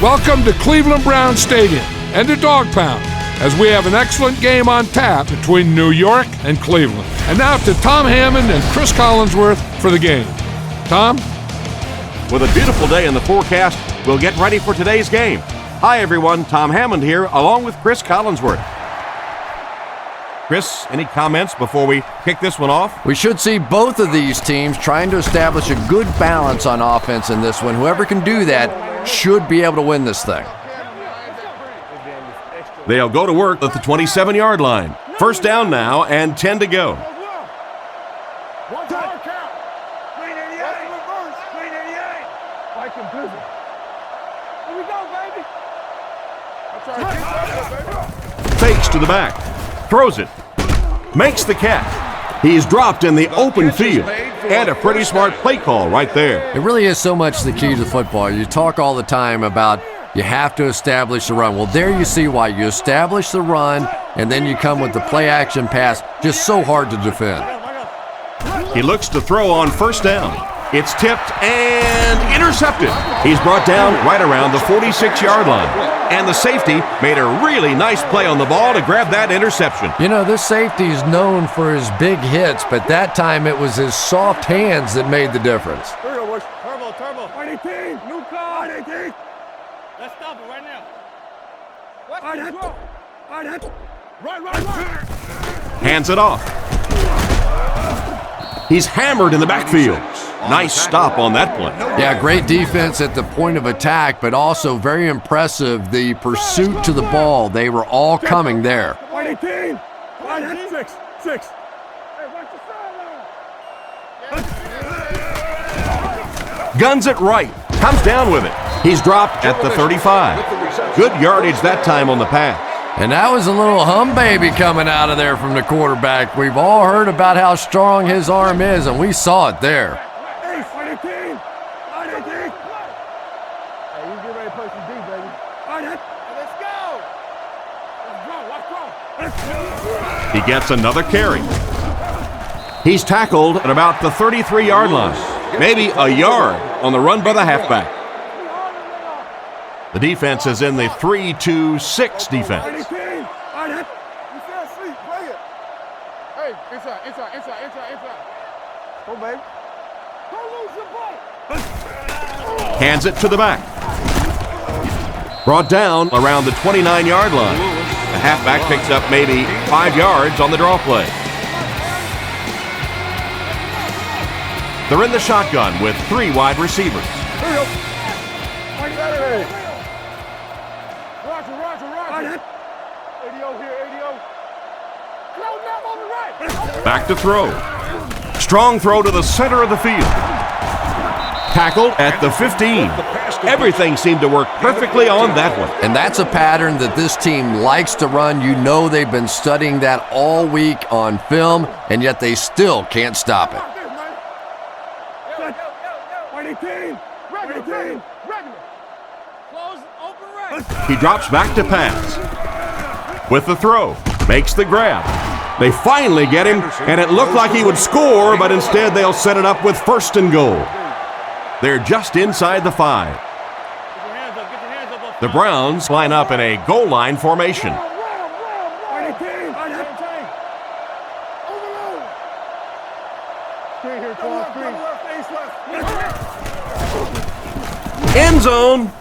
Welcome to Cleveland Browns Stadium and to Dog Pound, as we have an excellent game on tap between New York and Cleveland. And now to Tom Hammond and Chris Collinsworth for the game. Tom? With a beautiful day in the forecast, we'll get ready for today's game. Hi everyone, Tom Hammond here, along with Chris Collinsworth. Chris, any comments before we kick this one off? We should see both of these teams trying to establish a good balance on offense in this one. Whoever can do that should be able to win this thing. They'll go to work at the 27-yard line. First down now and 10 to go. Fakes to the back, throws it, makes the catch. He's dropped in the open field, and a pretty smart play call right there. It really is so much the key to football. You talk all the time about you have to establish the run. Well, there you see why. You establish the run, and then you come with the play-action pass. Just so hard to defend. He looks to throw on first down. It's tipped and intercepted. He's brought down right around the 46-yard line. And the safety made a really nice play on the ball to grab that interception. You know, this safety is known for his big hits, but that time it was his soft hands that made the difference. Turbo. 18, new call. 18. Let's stop it right now. Right. Hands it off. He's hammered in the backfield. Nice stop on that play. Yeah, great defense at the point of attack, but also very impressive the pursuit to the ball. They were all coming there. 18. 6. Hey, watch the sideline. Guns it right. Comes down with it. He's dropped at the 35. Good yardage that time on the pass. And that was a little hum baby coming out of there from the quarterback. We've all heard about how strong his arm is, and we saw it there. He gets another carry. He's tackled at about the 33-yard line. Maybe a yard on the run by the halfback. The defense is in the 3-2-6 defense. Hands it to the back. Brought down around the 29-yard line. The halfback picks up maybe 5 yards on the draw play. They're in the shotgun with 3 wide receivers. Back to throw. Strong throw to the center of the field. Tackled at the 15. Everything seemed to work perfectly on that one. And that's a pattern that this team likes to run. You know they've been studying that all week on film, and yet they still can't stop it. He drops back to pass. With the throw, makes the grab. They finally get him, and it looked like he would score, but instead they'll set it up with first and goal. They're just inside the 5. The Browns line up in a goal line formation. End zone.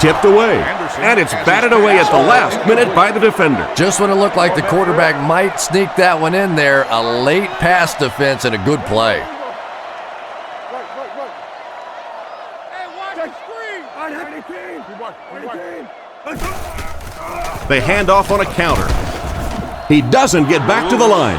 Tipped away. And it's batted away at the last minute by the defender. Just when it looked like the quarterback might sneak that one in there, a late pass defense and a good play. They hand off on a counter. He doesn't get back to the line.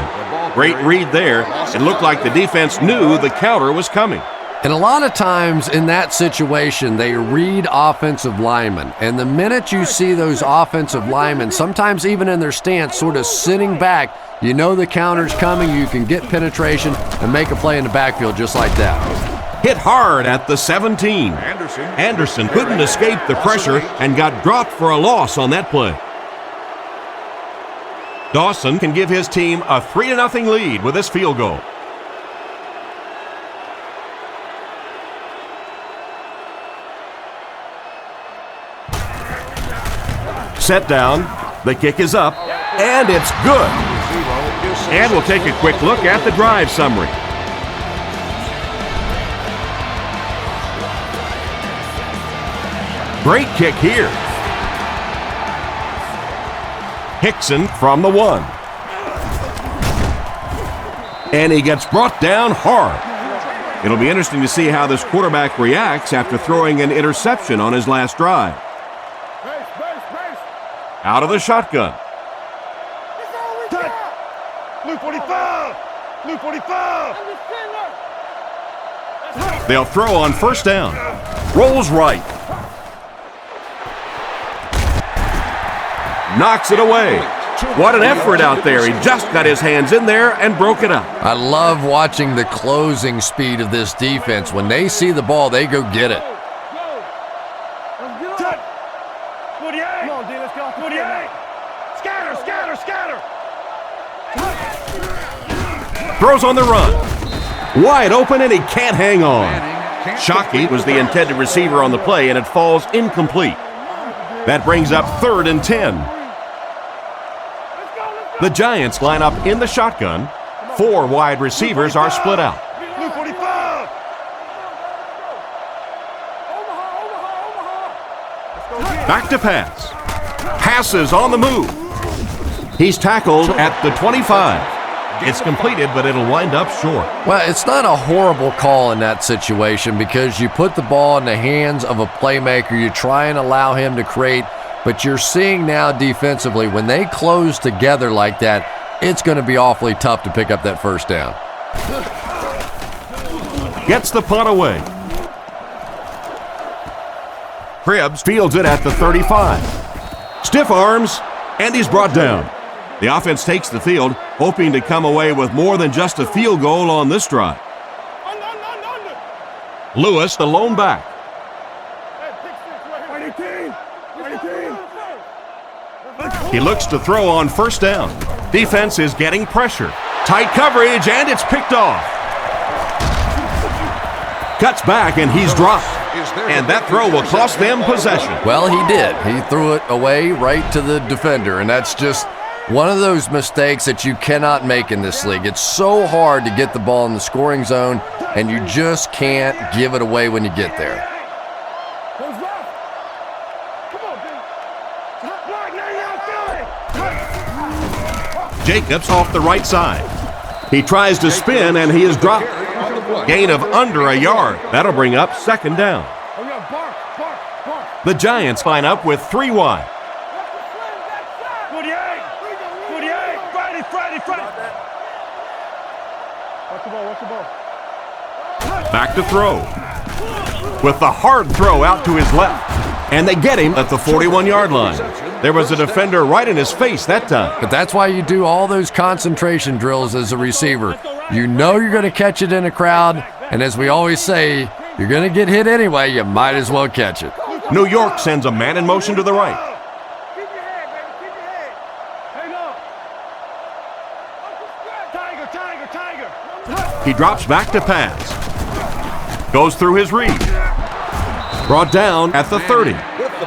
Great read there. It looked like the defense knew the counter was coming. And a lot of times in that situation, they read offensive linemen. And the minute you see those offensive linemen, sometimes even in their stance, sort of sitting back, you know the counter's coming, you can get penetration and make a play in the backfield just like that. Hit hard at the 17. Anderson couldn't escape the pressure and got dropped for a loss on that play. Dawson can give his team a 3-0 lead with this field goal. Set down, the kick is up, and it's good. And we'll take a quick look at the drive summary. Great kick here. Hickson from the 1. And he gets brought down hard. It'll be interesting to see how this quarterback reacts after throwing an interception on his last drive. Out of the shotgun. Blue 45! Blue 45! They'll throw on first down. Rolls right. Knocks it away. What an effort out there. He just got his hands in there and broke it up. I love watching the closing speed of this defense. When they see the ball, they go get it. 48! Come on, D, let's go. 48! Scatter, scatter, scatter! Throws on the run. Wide open and he can't hang on. Shockey was the intended receiver on the play and it falls incomplete. That brings up 3rd and 10. The Giants line up in the shotgun. 4 wide receivers are split out. Blue 45! Back to pass. Passes on the move. He's tackled at the 25. It's completed, but it'll wind up short. Well, it's not a horrible call in that situation because you put the ball in the hands of a playmaker. You try and allow him to create, but you're seeing now defensively, when they close together like that, it's going to be awfully tough to pick up that first down. Gets the punt away. Cribbs fields it at the 35. Stiff arms, and he's brought down. The offense takes the field, hoping to come away with more than just a field goal on this drive. Lewis, the lone back. He looks to throw on first down. Defense is getting pressure. Tight coverage, and it's picked off. Cuts back, and he's dropped. And that throw will cost them possession. Well, he did. He threw it away right to the defender, and that's just one of those mistakes that you cannot make in this league. It's so hard to get the ball in the scoring zone, and you just can't give it away when you get there. Jacobs off the right side. He tries to spin, and he is dropped. Gain of under a yard. That'll bring up 2nd down. The Giants line up with 3 wide. Back to throw. With the hard throw out to his left. And they get him at the 41-yard line. There was a defender right in his face that time. But that's why you do all those concentration drills as a receiver. You know you're going to catch it in a crowd, and as we always say, you're going to get hit anyway, you might as well catch it. New York sends a man in motion to the right. He drops back to pass. Goes through his read. Brought down at the 30.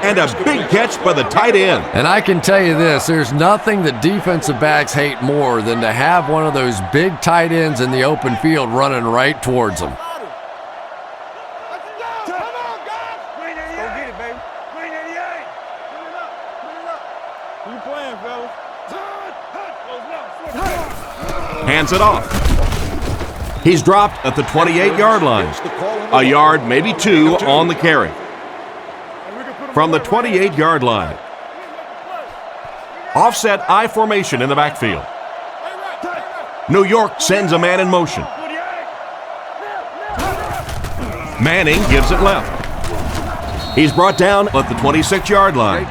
And a big catch by the tight end. And I can tell you this, there's nothing that defensive backs hate more than to have one of those big tight ends in the open field running right towards them. Hands it off. He's dropped at the 28-yard line. A yard, maybe 2 on the carry. From the 28-yard line. Offset I formation in the backfield. New York sends a man in motion. Manning gives it left. He's brought down at the 26-yard line.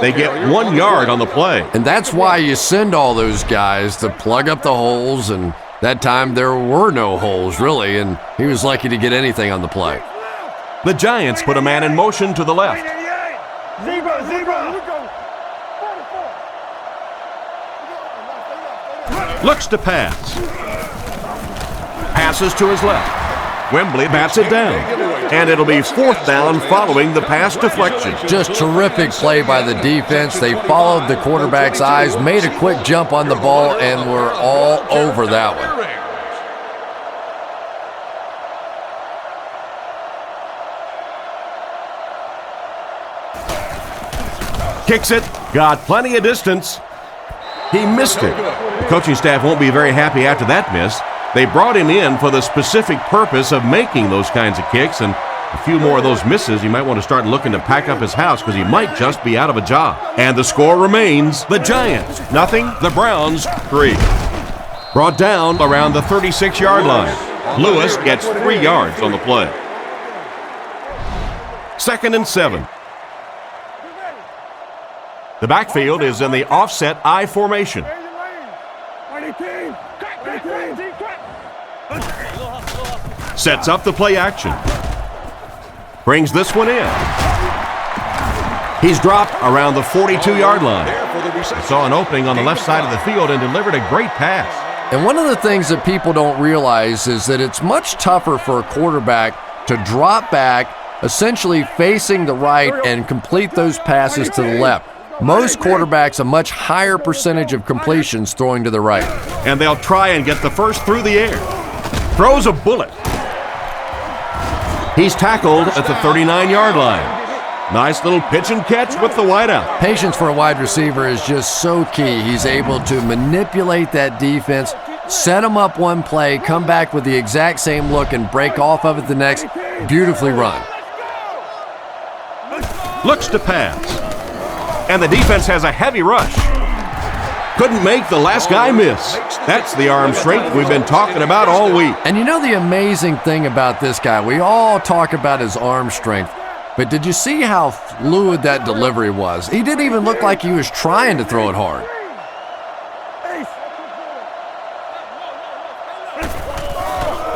They get 1 yard on the play. And that's why you send all those guys to plug up the holes, and that time there were no holes, really, and he was lucky to get anything on the play. The Giants put a man in motion to the left. Zebra, zebra. Looks to pass. Passes to his left. Wembley bats it down, and it'll be 4th down following the pass deflection. Just terrific play by the defense. They followed the quarterback's eyes, made a quick jump on the ball, and were all over that one. Kicks it, got plenty of distance. He missed it. The coaching staff won't be very happy after that miss. They brought him in for the specific purpose of making those kinds of kicks, and a few more of those misses, you might want to start looking to pack up his house because he might just be out of a job. And the score remains the Giants 0, the Browns 3. Brought down around the 36-yard line. Lewis gets 3 yards on the play. 2nd and 7. The backfield is in the offset I formation. Sets up the play action. Brings this one in. He's dropped around the 42-yard line. He saw an opening on the left side of the field and delivered a great pass. And one of the things that people don't realize is that it's much tougher for a quarterback to drop back, essentially facing the right, and complete those passes to the left. Most quarterbacks a much higher percentage of completions throwing to the right. And they'll try and get the first through the air. Throws a bullet. He's tackled at the 39-yard line. Nice little pitch and catch with the wideout. Patience for a wide receiver is just so key. He's able to manipulate that defense, set them up one play, come back with the exact same look, and break off of it the next. Beautifully run. Looks to pass. And the defense has a heavy rush. Couldn't make the last guy miss. That's the arm strength we've been talking about all week. And you know the amazing thing about this guy, we all talk about his arm strength, but did you see how fluid that delivery was? He didn't even look like he was trying to throw it hard.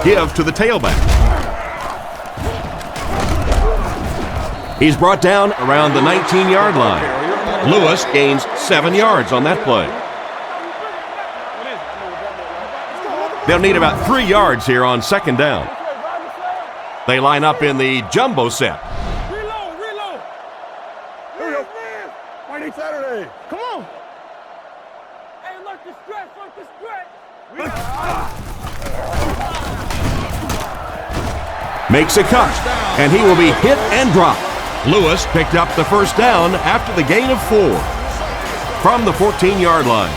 Give to the tailback. He's brought down around the 19-yard line. Lewis gains 7 yards on that play. They'll need about 3 yards here on 2nd down. They line up in the jumbo set. Reload. Friday, Saturday. Come on. Hey, look the stretch. Makes a cut, and he will be hit and dropped. Lewis picked up the first down after the gain of 4 from the 14-yard line.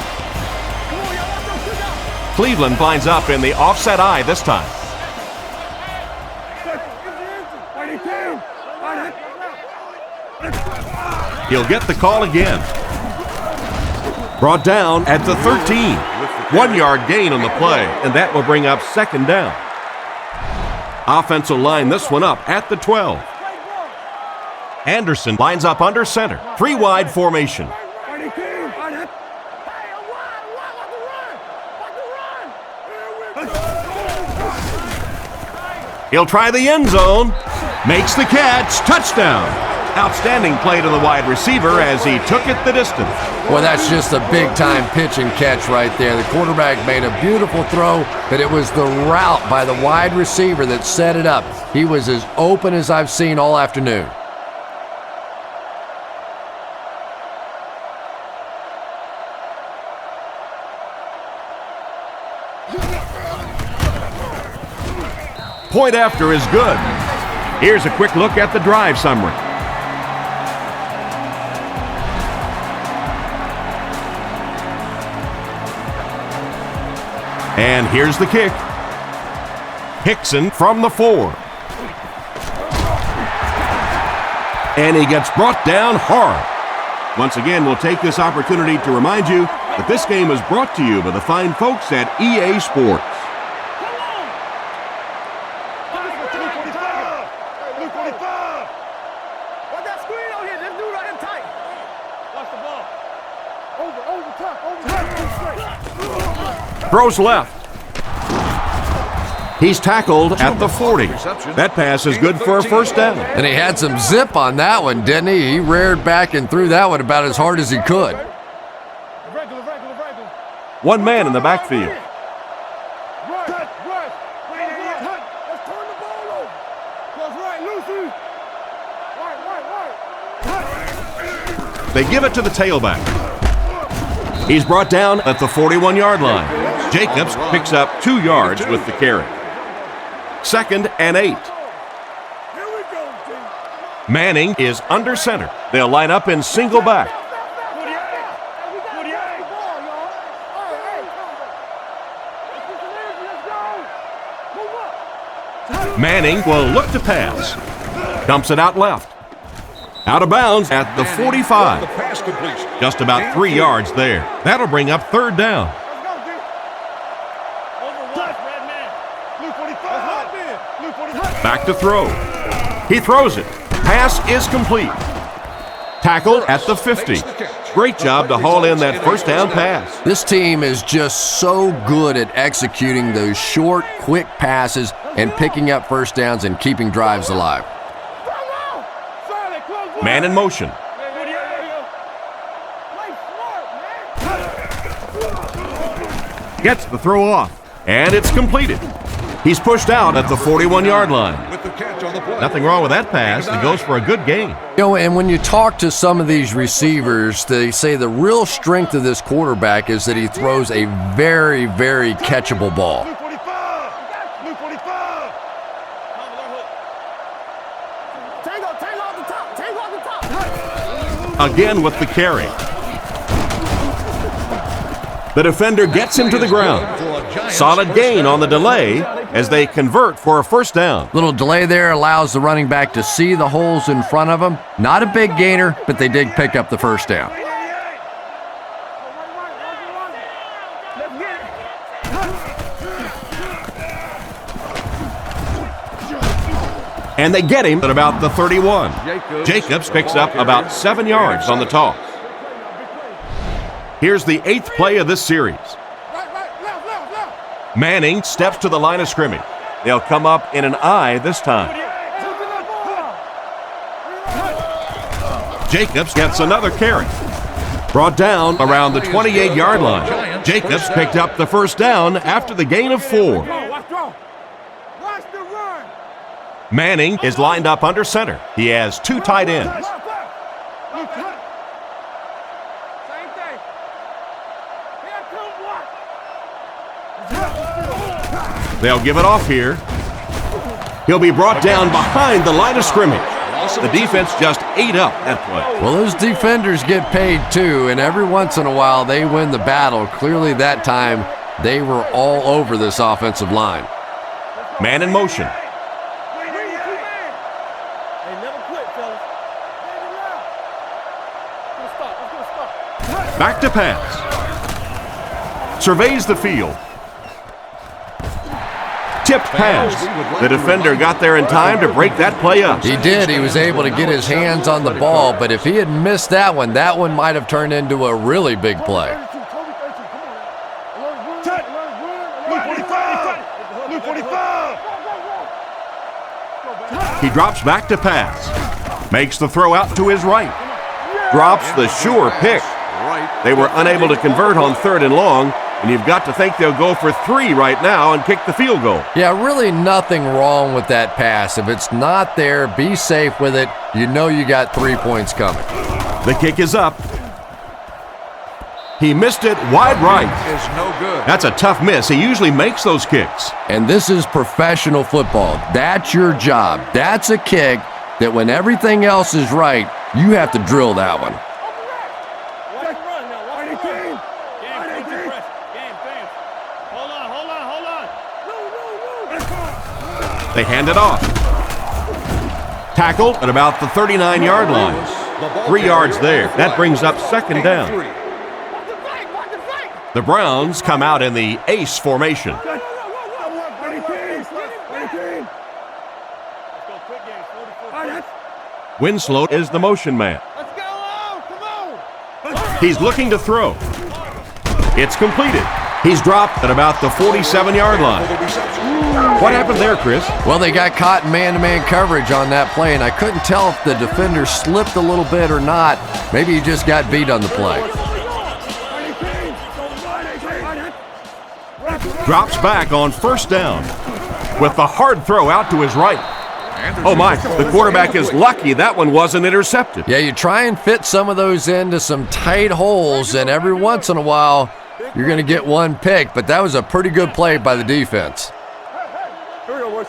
Cleveland lines up in the offset I this time. He'll get the call again. Brought down at the 13. 1-yard gain on the play, and that will bring up 2nd down. Offensive line this one up at the 12. Anderson lines up under center. 3 wide formation. He'll try the end zone. Makes the catch. Touchdown. Outstanding play to the wide receiver as he took it the distance. Well, that's just a big-time pitch and catch right there. The quarterback made a beautiful throw, but it was the route by the wide receiver that set it up. He was as open as I've seen all afternoon. Point after is good. Here's a quick look at the drive summary. And here's the kick. Hickson from the 4. And he gets brought down hard. Once again, we'll take this opportunity to remind you that this game is brought to you by the fine folks at EA Sports. Throws left. He's tackled at the 40. That pass is good for a first down. And he had some zip on that one, didn't he? He reared back and threw that one about as hard as he could. One man in the backfield. They give it to the tailback. He's brought down at the 41-yard line. Jacobs picks up 2 yards with the carry. 2nd and 8. Manning is under center. They'll line up in single back. Manning will look to pass. Dumps it out left. Out of bounds at the 45. Just about 3 yards there. That'll bring up 3rd down. Back to throw. He throws it. Pass is complete. Tackle at the 50. Great job to haul in that 1st down pass. This team is just so good at executing those short, quick passes and picking up 1st downs and keeping drives alive. Man in motion. Gets the throw off, and it's completed. He's pushed out at the 41-yard line. Nothing wrong with that pass. He goes for a good gain. You know, and when you talk to some of these receivers, they say the real strength of this quarterback is that he throws a very, very catchable ball. Again with the carry. The defender gets him to the ground. Solid gain on the delay as they convert for a 1st down. Little delay there allows the running back to see the holes in front of him. Not a big gainer, but they did pick up the 1st down. And they get him at about the 31. Jacobs picks up about 7 yards on the toss. Here's the 8th play of this series. Manning steps to the line of scrimmage. They'll come up in an I this time. Jacobs gets another carry. Brought down around the 28-yard line. Jacobs picked up the 1st down after the gain of 4. Manning is lined up under center. He has 2 tight ends. They'll give it off here. He'll be brought down behind the line of scrimmage. The defense just ate up that play. Well, those defenders get paid too, and every once in a while they win the battle. Clearly that time they were all over this offensive line. Man in motion. Back to pass. Surveys the field. Tipped pass. The defender got there in time to break that play up. He did. He was able to get his hands on the ball, but if he had missed that one might have turned into a really big play. He drops back to pass. Makes the throw out to his right. Drops the sure pick. They were unable to convert on 3rd and long, and you've got to think they'll go for 3 right now and kick the field goal. Yeah, really nothing wrong with that pass. If it's not there, be safe with it. You know you got 3 points coming. The kick is up. He missed it wide right. Is no good. That's a tough miss. He usually makes those kicks. And this is professional football. That's your job. That's a kick that when everything else is right, you have to drill that one. They hand it off. Tackled at about the 39-yard line. 3 yards there. That brings up 2nd down. The Browns come out in the ace formation. Winslow is the motion man. He's looking to throw. It's completed. He's dropped at about the 47-yard line. What happened there, Chris? Well, they got caught in man-to-man coverage on that play, and I couldn't tell if the defender slipped a little bit or not. Maybe he just got beat on the play. Drops back on 1st down with the hard throw out to his right. Oh my, the quarterback is lucky that one wasn't intercepted. Yeah, you try and fit some of those into some tight holes, and every once in a while, you're going to get one pick, but that was a pretty good play by the defense. Here we go, boys.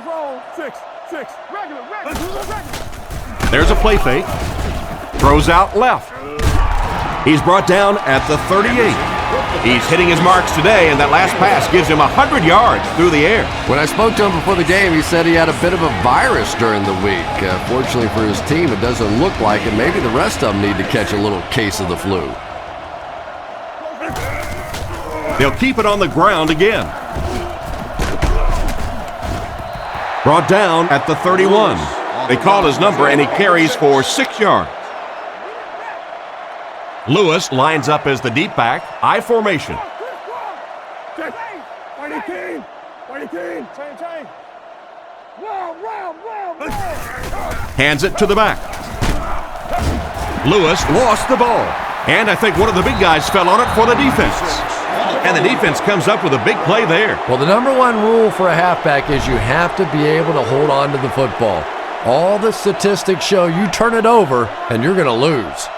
Roll. Six. Regular. There's a play fake. Throws out left. He's brought down at the 38. He's hitting his marks today, and that last pass gives him 100 yards through the air. When I spoke to him before the game, he said he had a bit of a virus during the week. Fortunately for his team, it doesn't look like it. Maybe the rest of them need to catch a little case of the flu. They'll keep it on the ground again. Brought down at the 31. They call his number, and he carries for 6 yards. Lewis lines up as the deep back, I formation. Hands it to the back. Lewis lost the ball, and I think one of the big guys fell on it for the defense. And the defense comes up with a big play there. Well, the number one rule for a halfback is you have to be able to hold on to the football. All the statistics show you turn it over, and you're going to lose.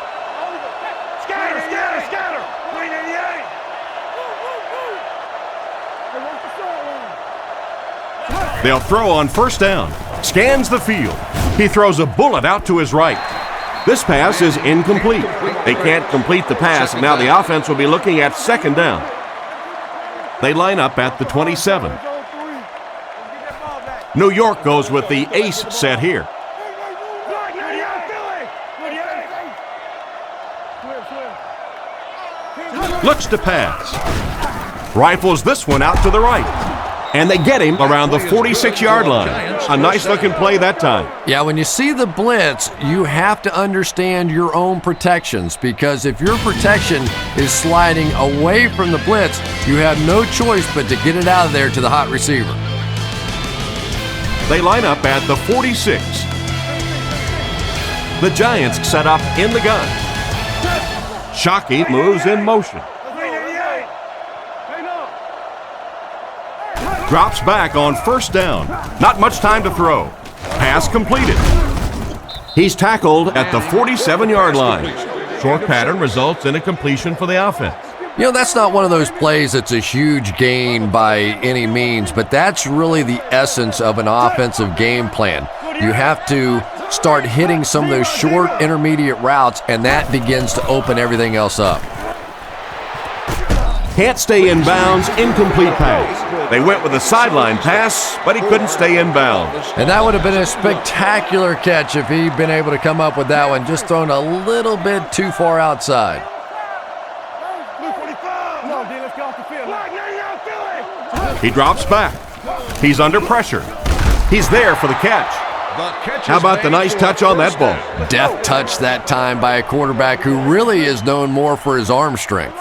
They'll throw on first down. Scans the field. He throws a bullet out to his right. This pass is incomplete. They can't complete the pass, and now the offense will be looking at second down. They line up at the 27. New York goes with the ace set here. Looks to pass. Rifles this one out to the right. And they get him around the 46-yard line. A nice-looking play that time. Yeah, when you see the blitz, you have to understand your own protections, because if your protection is sliding away from the blitz, you have no choice but to get it out of there to the hot receiver. They line up at the 46. The Giants set up in the gun. Shockey moves in motion. Drops back on first down. Not much time to throw. Pass completed. He's tackled at the 47-yard line. Short pattern results in a completion for the offense. You know, that's not one of those plays that's a huge gain by any means, but that's really the essence of an offensive game plan. You have to start hitting some of those short intermediate routes, and that begins to open everything else up. Can't stay in bounds, incomplete pass. They went with a sideline pass, but he couldn't stay in bounds. And that would have been a spectacular catch if he'd been able to come up with that one, just thrown a little bit too far outside. He drops back. He's under pressure. He's there for the catch. How about the nice touch on that ball? Deft touch that time by a quarterback who really is known more for his arm strength.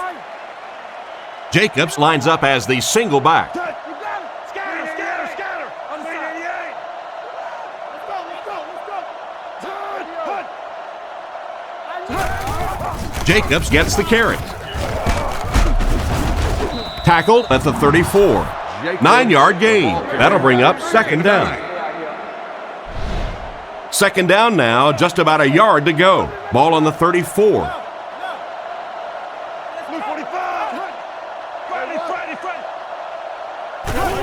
Jacobs lines up as the single back. Jacobs gets the carry. Tackled at the 34. 9-yard gain. That'll bring up second down. Second down now, just about a yard to go. Ball on the 34.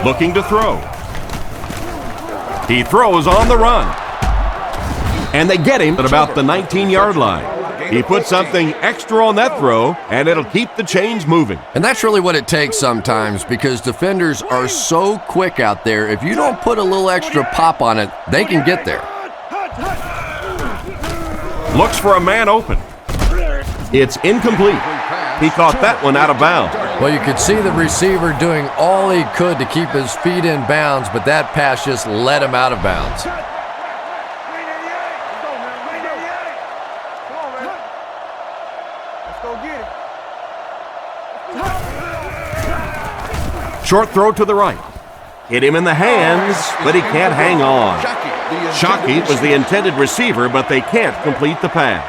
Looking to throw. He throws on the run. And they get him at about the 19-yard line. He put something extra on that throw, and it'll keep the chains moving. And that's really what it takes sometimes, because defenders are so quick out there. If you don't put a little extra pop on it, they can get there. Looks for a man open. It's incomplete. He caught that one out of bounds. Well, you could see the receiver doing all he could to keep his feet in bounds, but that pass just let him out of bounds. Short throw to the right. Hit him in the hands, but he can't hang on. Shockey was the intended receiver, but they can't complete the pass.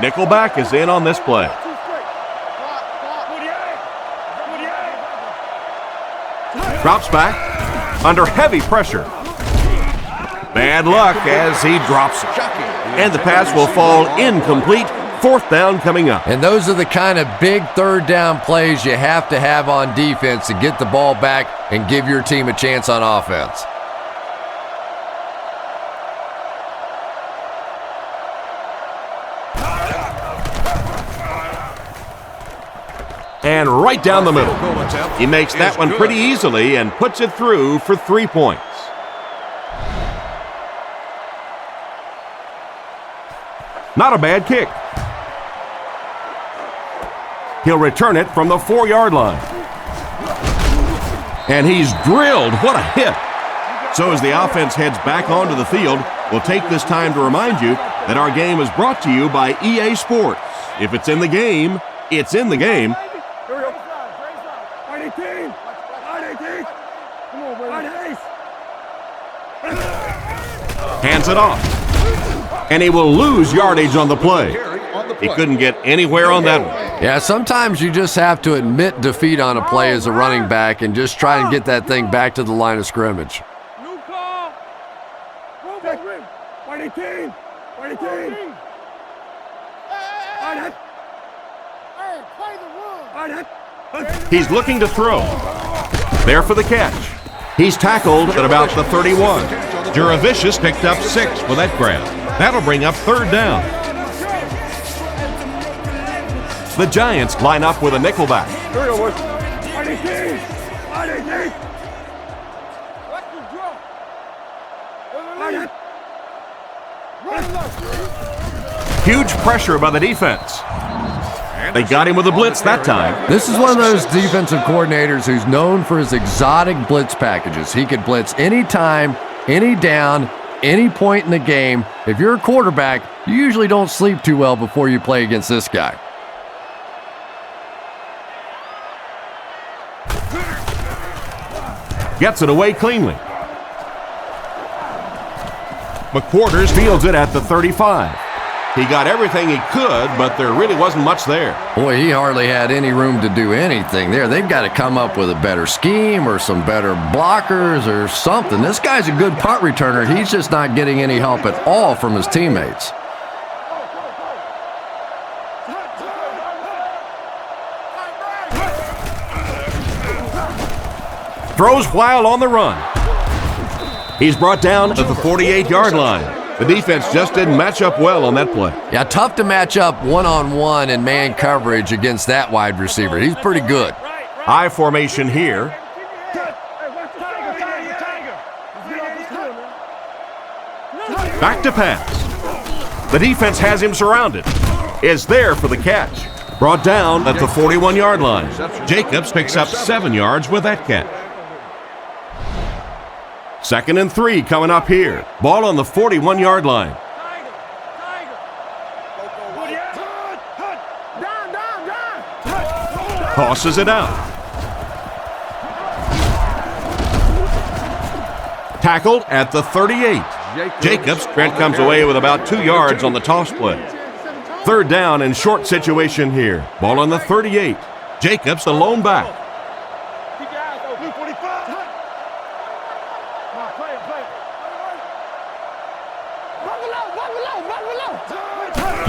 Nickelback is in on this play. Drops back under heavy pressure. Bad luck as he drops it. And the pass will fall incomplete. Fourth down coming up. And those are the kind of big third down plays you have to have on defense to get the ball back and give your team a chance on offense. And right down the middle. He makes that one pretty easily and puts it through for 3 points. Not a bad kick. He'll return it from the 4-yard line. And he's drilled. What a hit. So as the offense heads back onto the field, we'll take this time to remind you that our game is brought to you by EA Sports. If it's in the game, it's in the game. Hands it off. And he will lose yardage on the play. He couldn't get anywhere on that one. Yeah, sometimes you just have to admit defeat on a play as a running back and just try and get that thing back to the line of scrimmage. New call. White 18. White 18. He's looking to throw. There for the catch. He's tackled at about the 31. Juravicius picked up 6 with that grab. That'll bring up third down. The Giants line up with a nickelback. Huge pressure by the defense. They got him with a blitz that time. This is one of those defensive coordinators who's known for his exotic blitz packages. He could blitz any time, any down, any point in the game. If you're a quarterback, you usually don't sleep too well before you play against this guy. Gets it away cleanly. McQuarters fields it at the 35. He got everything he could, but there really wasn't much there. Boy, he hardly had any room to do anything there. They've got to come up with a better scheme or some better blockers or something. This guy's a good punt returner. He's just not getting any help at all from his teammates. Throws while on the run. He's brought down at the 48-yard line. The defense just didn't match up well on that play. Yeah, tough to match up one-on-one in man coverage against that wide receiver. He's pretty good. High formation here. Back to pass. The defense has him surrounded. Is there for the catch. Brought down at the 41-yard line. Jacobs picks up 7 yards with that catch. 2nd and 3 coming up here. Ball on the 41-yard line. Tosses it out. Tackled at the 38. Jacobs. Trent comes away with about 2 yards on the toss play. 3rd down and short situation here. Ball on the 38. Jacobs, the lone back.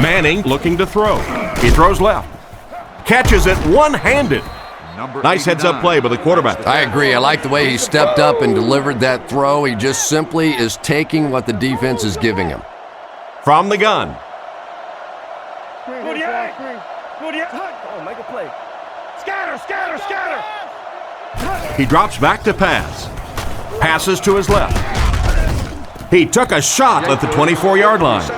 Manning looking to throw. He throws left. Catches it one-handed. Nice heads-up play by the quarterback. I agree. I like the way he stepped up and delivered that throw. He just simply is taking what the defense is giving him. From the gun. Make a play. Scatter, scatter, scatter. He drops back to pass. Passes to his left. He took a shot at the 24-yard line.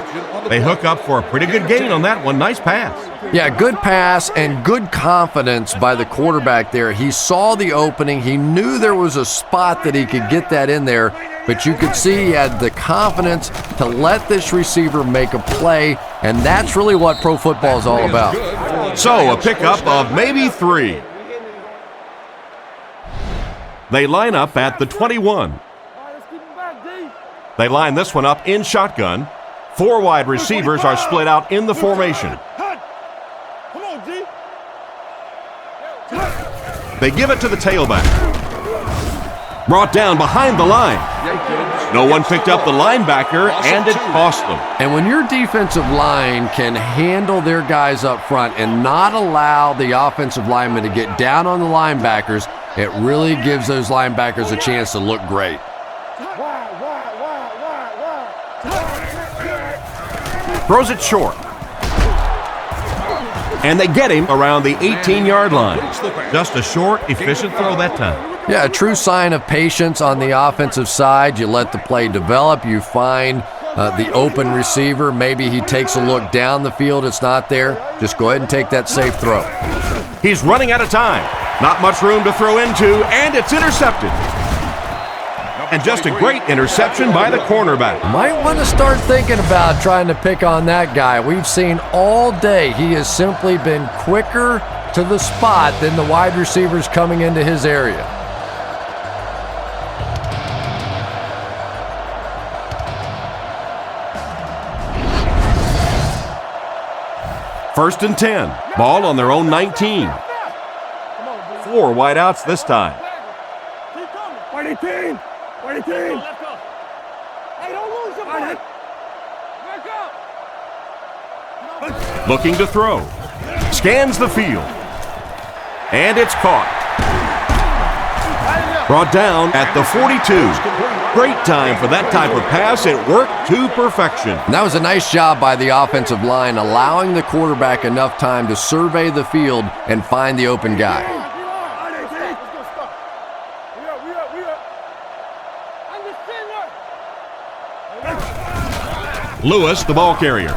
They hook up for a pretty good gain on that one. Nice pass. Yeah, good pass and good confidence by the quarterback there. He saw the opening. He knew there was a spot that he could get that in there, but you could see he had the confidence to let this receiver make a play, and that's really what pro football is all about. So a pickup of maybe 3. They line up at the 21. They line this one up in shotgun. 4 wide receivers are split out in the formation. They give it to the tailback. Brought down behind the line. No one picked up the linebacker, and it cost them. And when your defensive line can handle their guys up front and not allow the offensive linemen to get down on the linebackers, it really gives those linebackers a chance to look great. Throws it short. And they get him around the 18-yard line. Just a short, efficient throw that time. Yeah, a true sign of patience on the offensive side. You let the play develop. You find the open receiver. Maybe he takes a look down the field. It's not there. Just go ahead and take that safe throw. He's running out of time. Not much room to throw into, and it's intercepted. And just a great interception by the cornerback. Might want to start thinking about trying to pick on that guy. We've seen all day he has simply been quicker to the spot than the wide receivers coming into his area. First and 10. Ball on their own 19. 4 wideouts this time. Looking to throw. Scans the field. And it's caught. Brought down at the 42. Great time for that type of pass. It worked to perfection. And that was a nice job by the offensive line, allowing the quarterback enough time to survey the field and find the open guy. Lewis, the ball carrier.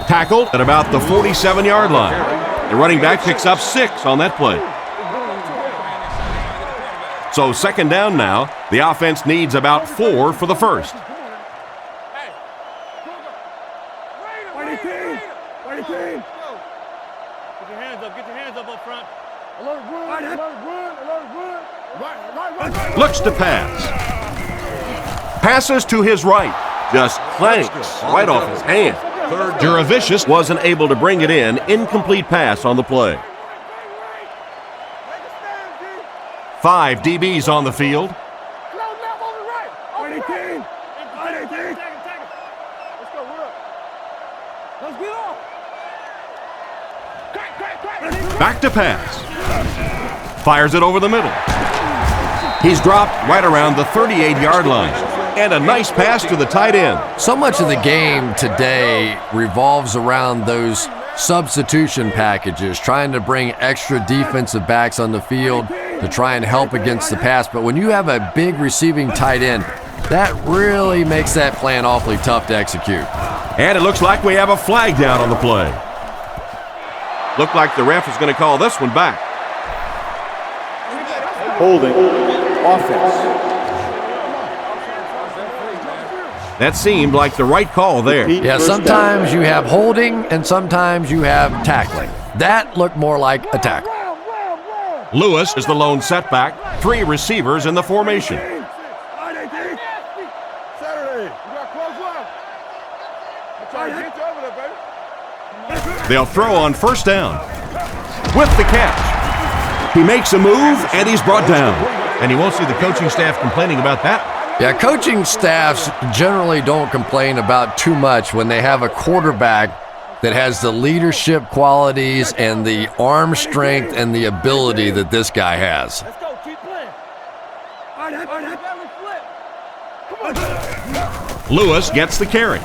Tackled at about the 47-yard line. The running back picks up 6 on that play. So second down now. The offense needs about 4 for the first. Get your hands up front. Looks to pass. Passes to his right. Just clanks right off his hand. Juravicius wasn't able to bring it in. Incomplete pass on the play. 5 DBs on the field. Back to pass. Fires it over the middle. He's dropped right around the 38-yard line. And a nice pass to the tight end. So much of the game today revolves around those substitution packages, trying to bring extra defensive backs on the field to try and help against the pass. But when you have a big receiving tight end, that really makes that plan awfully tough to execute. And it looks like we have a flag down on the play. Looked like the ref is going to call this one back. Holding offense. That seemed like the right call there. Yeah, sometimes you have holding and sometimes you have tackling. That looked more like a tackle. Lewis is the lone setback. 3 receivers in the formation. They'll throw on first down. With the catch. He makes a move and he's brought down. And he won't see the coaching staff complaining about that. Yeah, coaching staffs generally don't complain about too much when they have a quarterback that has the leadership qualities and the arm strength and the ability that this guy has. Let's go, keep playing. Lewis gets the carry.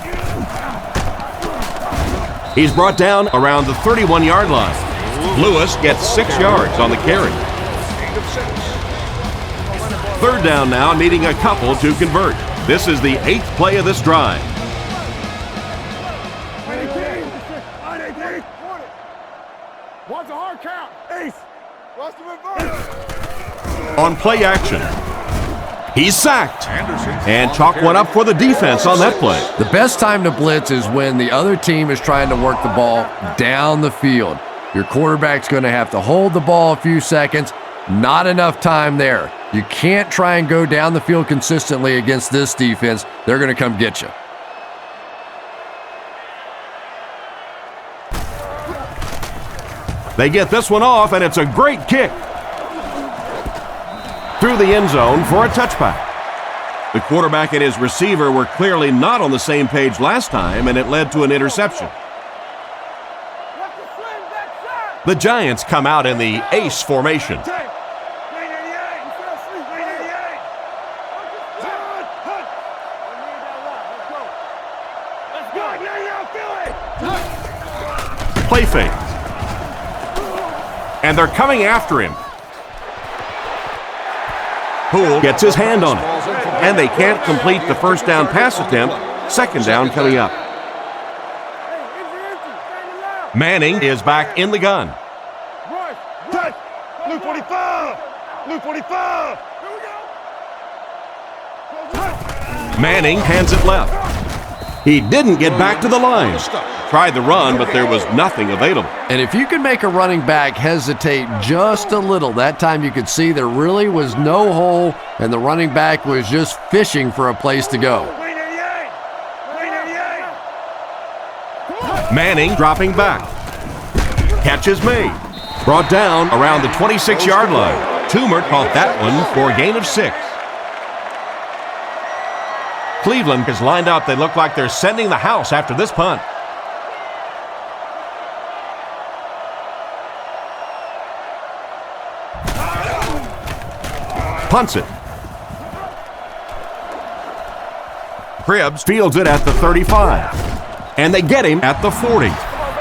He's brought down around the 31-yard line. Lewis gets 6 yards on the carry. Third down now, needing a couple to convert. This is the 8th play of this drive. On play action, he's sacked. And chalk one up for the defense on that play. The best time to blitz is when the other team is trying to work the ball down the field. Your quarterback's going to have to hold the ball a few seconds. Not enough time there. You can't try and go down the field consistently against this defense. They're going to come get you. They get this one off, and it's a great kick. through the end zone for a touchback. The quarterback and his receiver were clearly not on the same page last time, and it led to an interception. The Giants come out in the ace formation. Play fake. And they're coming after him. Poole gets his hand on it, and they can't complete the first down pass attempt. Second down coming up. Manning is back in the gun. Blue 45! Blue 45! Manning hands it left. He didn't get back to the line. Tried the run, but there was nothing available. And if you could make a running back hesitate just a little, that time you could see there really was no hole, and the running back was just fishing for a place to go. Manning dropping back. Catch is made. Brought down around the 26-yard line. Toomer caught that one for a gain of 6. Cleveland is lined up. They look like they're sending the house after this punt. Punts it. Cribbs fields it at the 35. And they get him at the 40.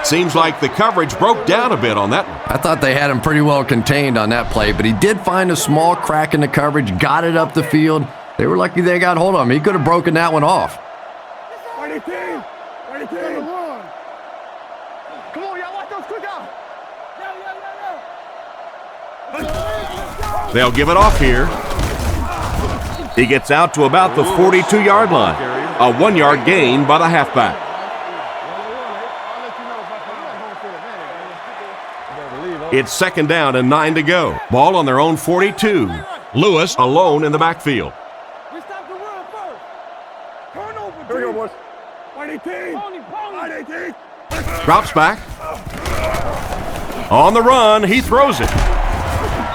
Seems like the coverage broke down a bit on that one. I thought they had him pretty well contained on that play, but he did find a small crack in the coverage, got it up the field. They were lucky they got hold of him. He could have broken that one off. Come on, y'all, watch those quick out. They'll give it off here. He gets out to about the 42-yard line. A 1-yard gain by the halfback. It's second down and 9 to go. Ball on their own 42. Lewis alone in the backfield. We stop the run first. Turn over. Here we go, boys. White 18. White 18. Drops back. On the run, he throws it.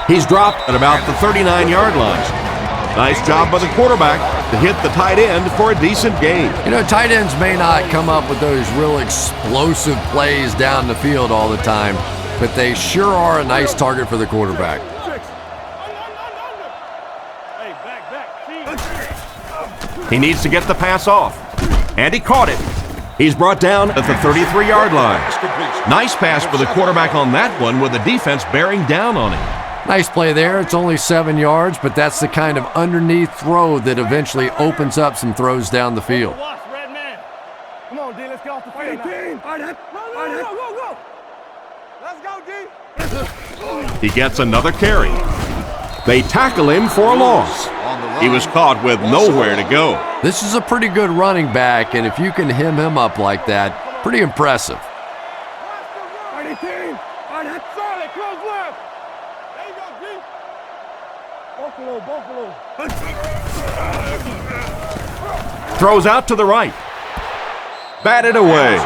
He's dropped at about the 39-yard line. Nice job by the quarterback to hit the tight end for a decent gain. You know, tight ends may not come up with those real explosive plays down the field all the time, but they sure are a nice target for the quarterback. He needs to get the pass off. And he caught it. He's brought down at the 33-yard line. Nice pass for the quarterback on that one with the defense bearing down on him. Nice play there. It's only 7 yards, but that's the kind of underneath throw that eventually opens up some throws down the field. Come on, D, let's get off the field. 18. Go. Let's go, D. He gets another carry. They tackle him for a loss. He was caught with nowhere to go. This is a pretty good running back, and if you can hem him up like that, pretty impressive. 18. Solid, close left. There you go, D. Buffalo. Throws out to the right. Batted away.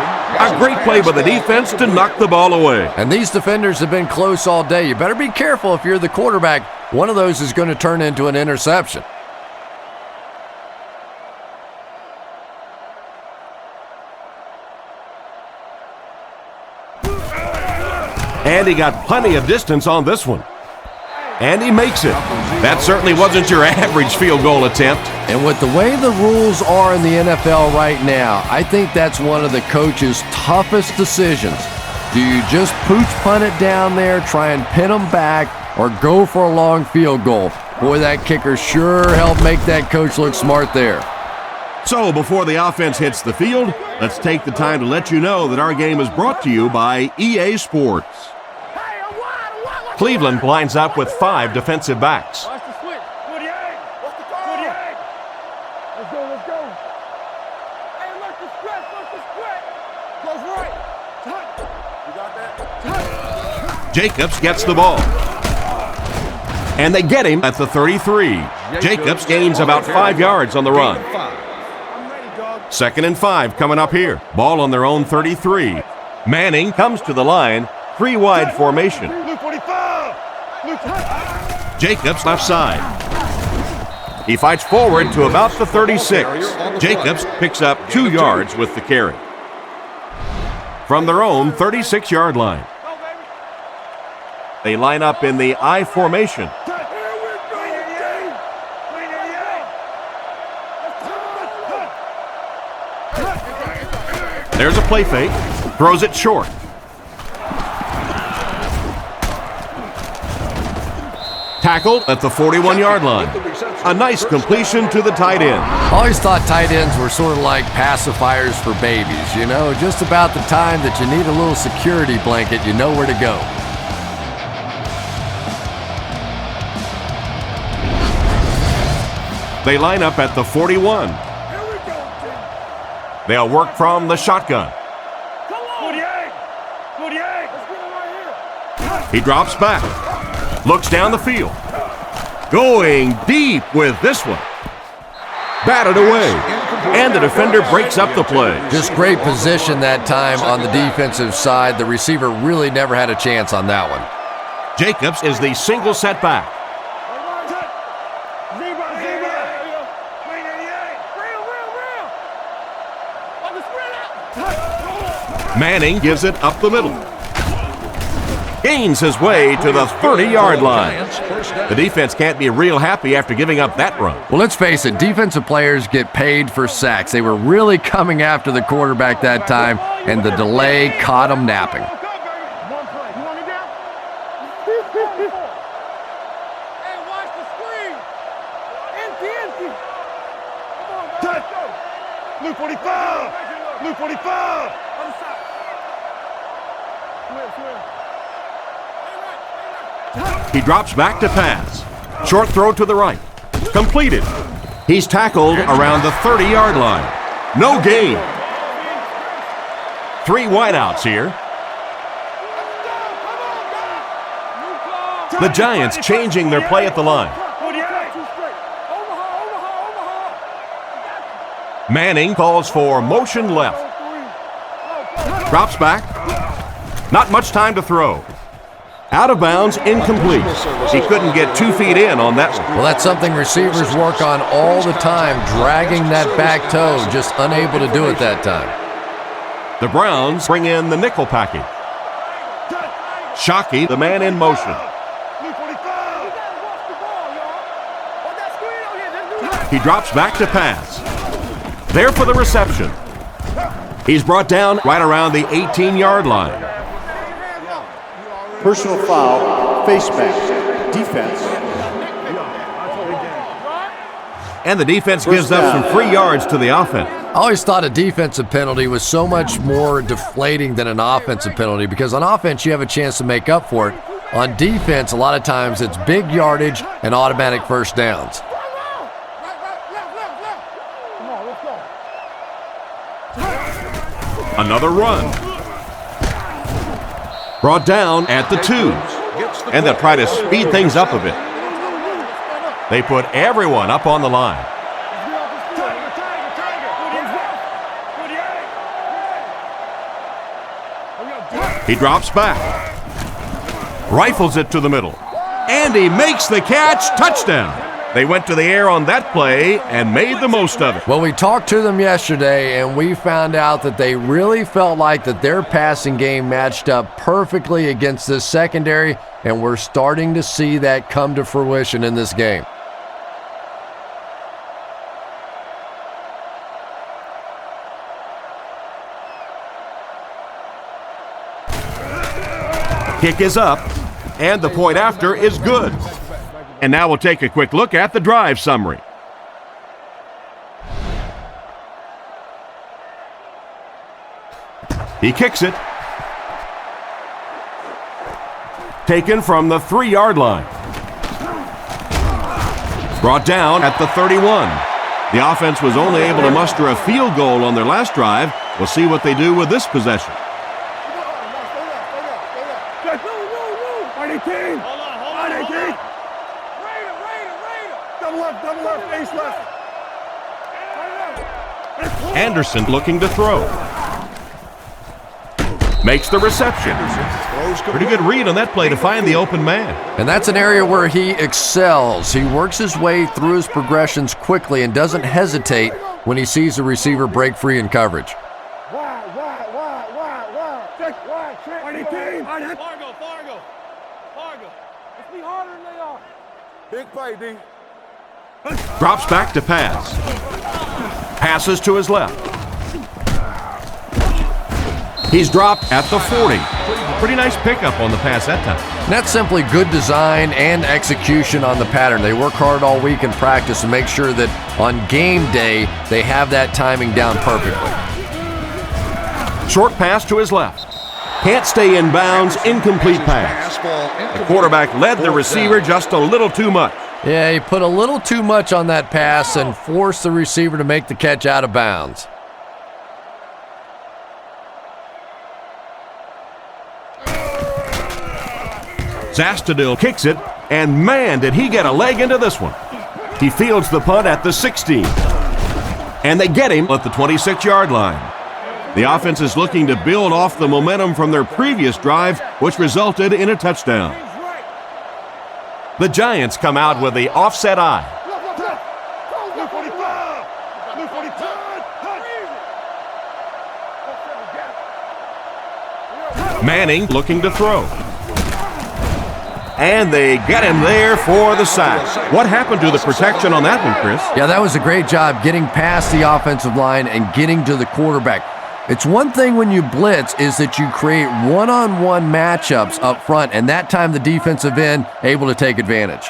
A great play by the defense to knock the ball away. And these defenders have been close all day. You better be careful if you're the quarterback. One of those is going to turn into an interception. And he got plenty of distance on this one. And he makes it. That certainly wasn't your average field goal attempt. And with the way the rules are in the NFL right now, I think that's one of the coach's toughest decisions. Do you just pooch punt it down there, try and pin them back, or go for a long field goal? Boy, that kicker sure helped make that coach look smart there. So before the offense hits the field, let's take the time to let you know that our game is brought to you by EA Sports. Cleveland lines up with 5 defensive backs. Watch the switch. 48. What's the call? 48. Let's go. Hey, look the stretch. Goes right. You got that? Jacobs gets the ball. And they get him at the 33. Jacobs gains about 5 yards on the run. I'm ready, dog. Second and 5 coming up here. Ball on their own 33. Manning comes to the line. 3 wide formation. Blue 45. Blue 45. Jacobs left side. He fights forward to about the 36. Jacobs picks up 2 yards with the carry. From their own 36-yard line. They line up in the I formation. There's a play fake. Throws it short. Tackled at the 41-yard line. A nice completion to the tight end. Always thought tight ends were sort of like pacifiers for babies. You know, just about the time that you need a little security blanket, you know where to go. They line up at the 41. They'll work from the shotgun. He drops back. Looks down the field. Going deep with this one. Batted away. And the defender breaks up the play. Just great position that time on the defensive side. The receiver really never had a chance on that one. Jacobs is the single setback. Manning gives it up the middle. Gains his way to the 30-yard line. The defense can't be real happy after giving up that run. Well, let's face it, defensive players get paid for sacks. They were really coming after the quarterback that time, and the delay caught them napping. Blue 45! Blue 45! He drops back to pass. Short throw to the right. Completed. He's tackled around the 30-yard line. No gain. 3 wideouts here. The Giants changing their play at the line. Manning calls for motion left. Drops back. Not much time to throw. Out of bounds, incomplete. He couldn't get 2 feet in on that one. Well, that's something receivers work on all the time, dragging that back toe, just unable to do it that time. The Browns bring in the nickel package. Shockey, the man in motion. He drops back to pass. There for the reception. He's brought down right around the 18-yard line. Personal foul, face mask, defense. And the defense gives up some free yards to the offense. I always thought a defensive penalty was so much more deflating than an offensive penalty, because on offense you have a chance to make up for it. On defense, a lot of times it's big yardage and automatic first downs. Another run. Brought down at the 2s. And they'll try to speed things up a bit. They put everyone up on the line. He drops back. Rifles it to the middle. And he makes the catch. Touchdown. They went to the air on that play and made the most of it. Well, we talked to them yesterday, and we found out that they really felt like that their passing game matched up perfectly against this secondary, and we're starting to see that come to fruition in this game. Kick is up, and the point after is good. And now we'll take a quick look at the drive summary. He kicks it. Taken from the 3-yard line. Brought down at the 31. The offense was only able to muster a field goal on their last drive. We'll see what they do with this possession. Anderson looking to throw. Makes the reception. Pretty good read on that play to find the open man. And that's an area where he excels. He works his way through his progressions quickly and doesn't hesitate when he sees the receiver break free in coverage. Fargo. Let's be harder than they are. Big play, D. Drops back to pass. Passes to his left. He's dropped at the 40. Pretty nice pickup on the pass that time. And that's simply good design and execution on the pattern. They work hard all week in practice to make sure that on game day they have that timing down perfectly. Short pass to his left. Can't stay in bounds, incomplete pass. The quarterback led the receiver just a little too much. Yeah, he put a little too much on that pass and forced the receiver to make the catch out of bounds. Zastadil kicks it, and man, did he get a leg into this one. He fields the punt at the 16. And they get him at the 26-yard line. The offense is looking to build off the momentum from their previous drive, which resulted in a touchdown. The Giants come out with the offset eye. Manning looking to throw. And they get him there for the sack. What happened to the protection on that one, Chris? Yeah, that was a great job getting past the offensive line and getting to the quarterback. It's one thing when you blitz is that you create one-on-one matchups up front, and that time the defensive end able to take advantage.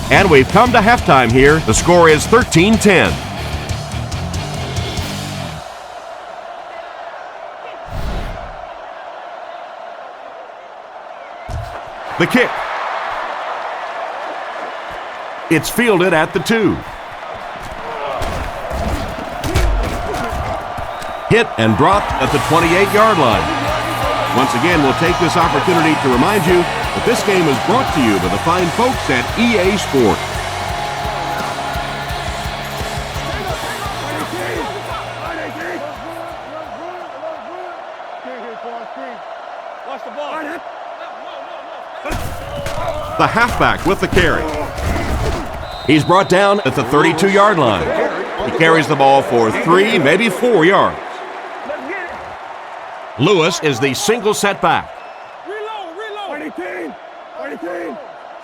And we've come to halftime here. The score is 13-10. The kick. It's fielded at the 2. Hit and dropped at the 28-yard line. Once again, we'll take this opportunity to remind you that this game is brought to you by the fine folks at EA Sports. The halfback with the carry. He's brought down at the 32-yard line. He carries the ball for 3, maybe 4 yards. Lewis is the single setback.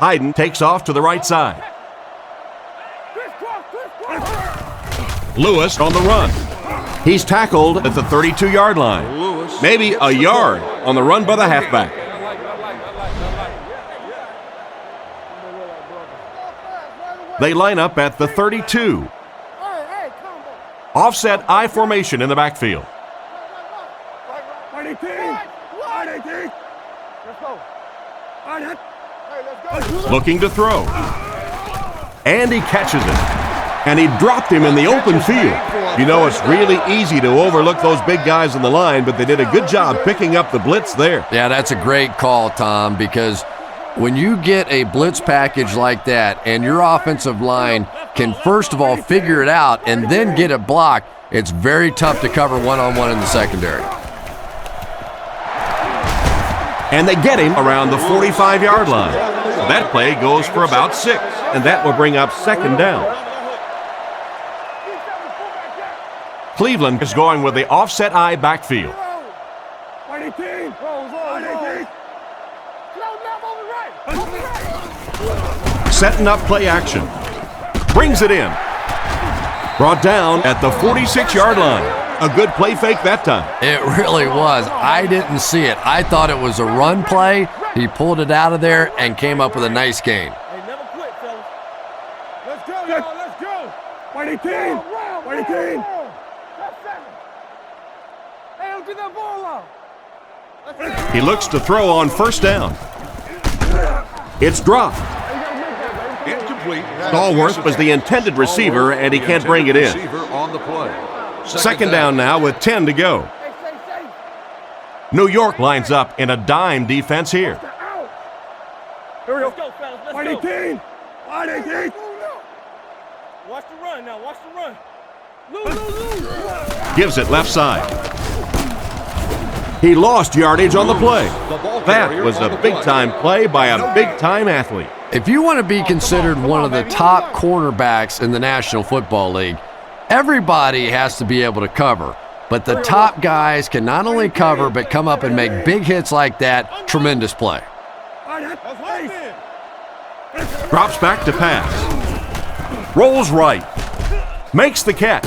Hayden takes off to the right side. Lewis on the run. He's tackled at the 32-yard line. Maybe a yard on the run by the halfback. They line up at the 32. Offset I formation in the backfield. Looking to throw. And he catches it. And he dropped him in the open field. You know, it's really easy to overlook those big guys on the line, but they did a good job picking up the blitz there. Yeah, that's a great call, Tom, because when you get a blitz package like that and your offensive line can first of all figure it out and then get it blocked, it's very tough to cover one-on-one in the secondary. And they get him around the 45-yard line. That play goes for about 6, and that will bring up second down. Cleveland is going with the offset I backfield. Setting up play action. Brings it in. Brought down at the 46-yard line. A good play fake that time. It really was. I didn't see it. I thought it was a run play. He pulled it out of there and came up with a nice gain. Hey, never quit, fellas. Let's go, y'all. Let's go. Fighting team. Fighting team. Hey, don't get that ball out. He looks to throw on first down. It's dropped. Incomplete. Stallworth was the intended receiver, and he can't bring it in. On the play. Second down now with 10 to go. New York lines up in a dime defense here. Here we Let's go, fellas. Let's Wide go. 18. Wide 18. Watch the run now. Watch the run. Lose. Gives it left side. He lost yardage on the play. That was a big-time play by a big-time athlete. If you want to be considered one of the top cornerbacks in the National Football League, everybody has to be able to cover. But the top guys can not only cover, but come up and make big hits like that. Tremendous play. Drops back to pass. Rolls right. Makes the catch.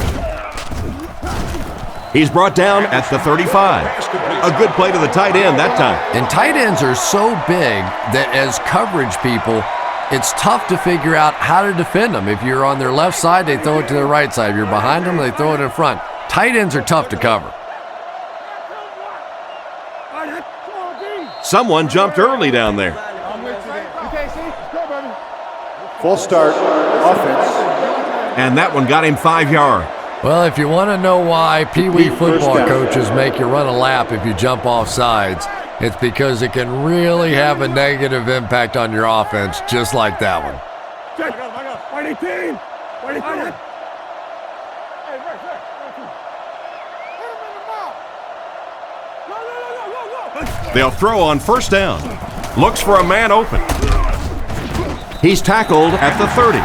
He's brought down at the 35. A good play to the tight end that time. And tight ends are so big that as coverage people, it's tough to figure out how to defend them. If you're on their left side, they throw it to their right side. If you're behind them, they throw it in front. Tight ends are tough to cover. Someone jumped early down there. Full start, offense. And that one got him 5 yards. Well, if you want to know why Pee Wee football First down. coaches make you run a lap if you jump off sides, it's because it can really have a negative impact on your offense, just like that one. Wide 18. Wide 18. They'll throw on first down. Looks for a man open. He's tackled at the 30.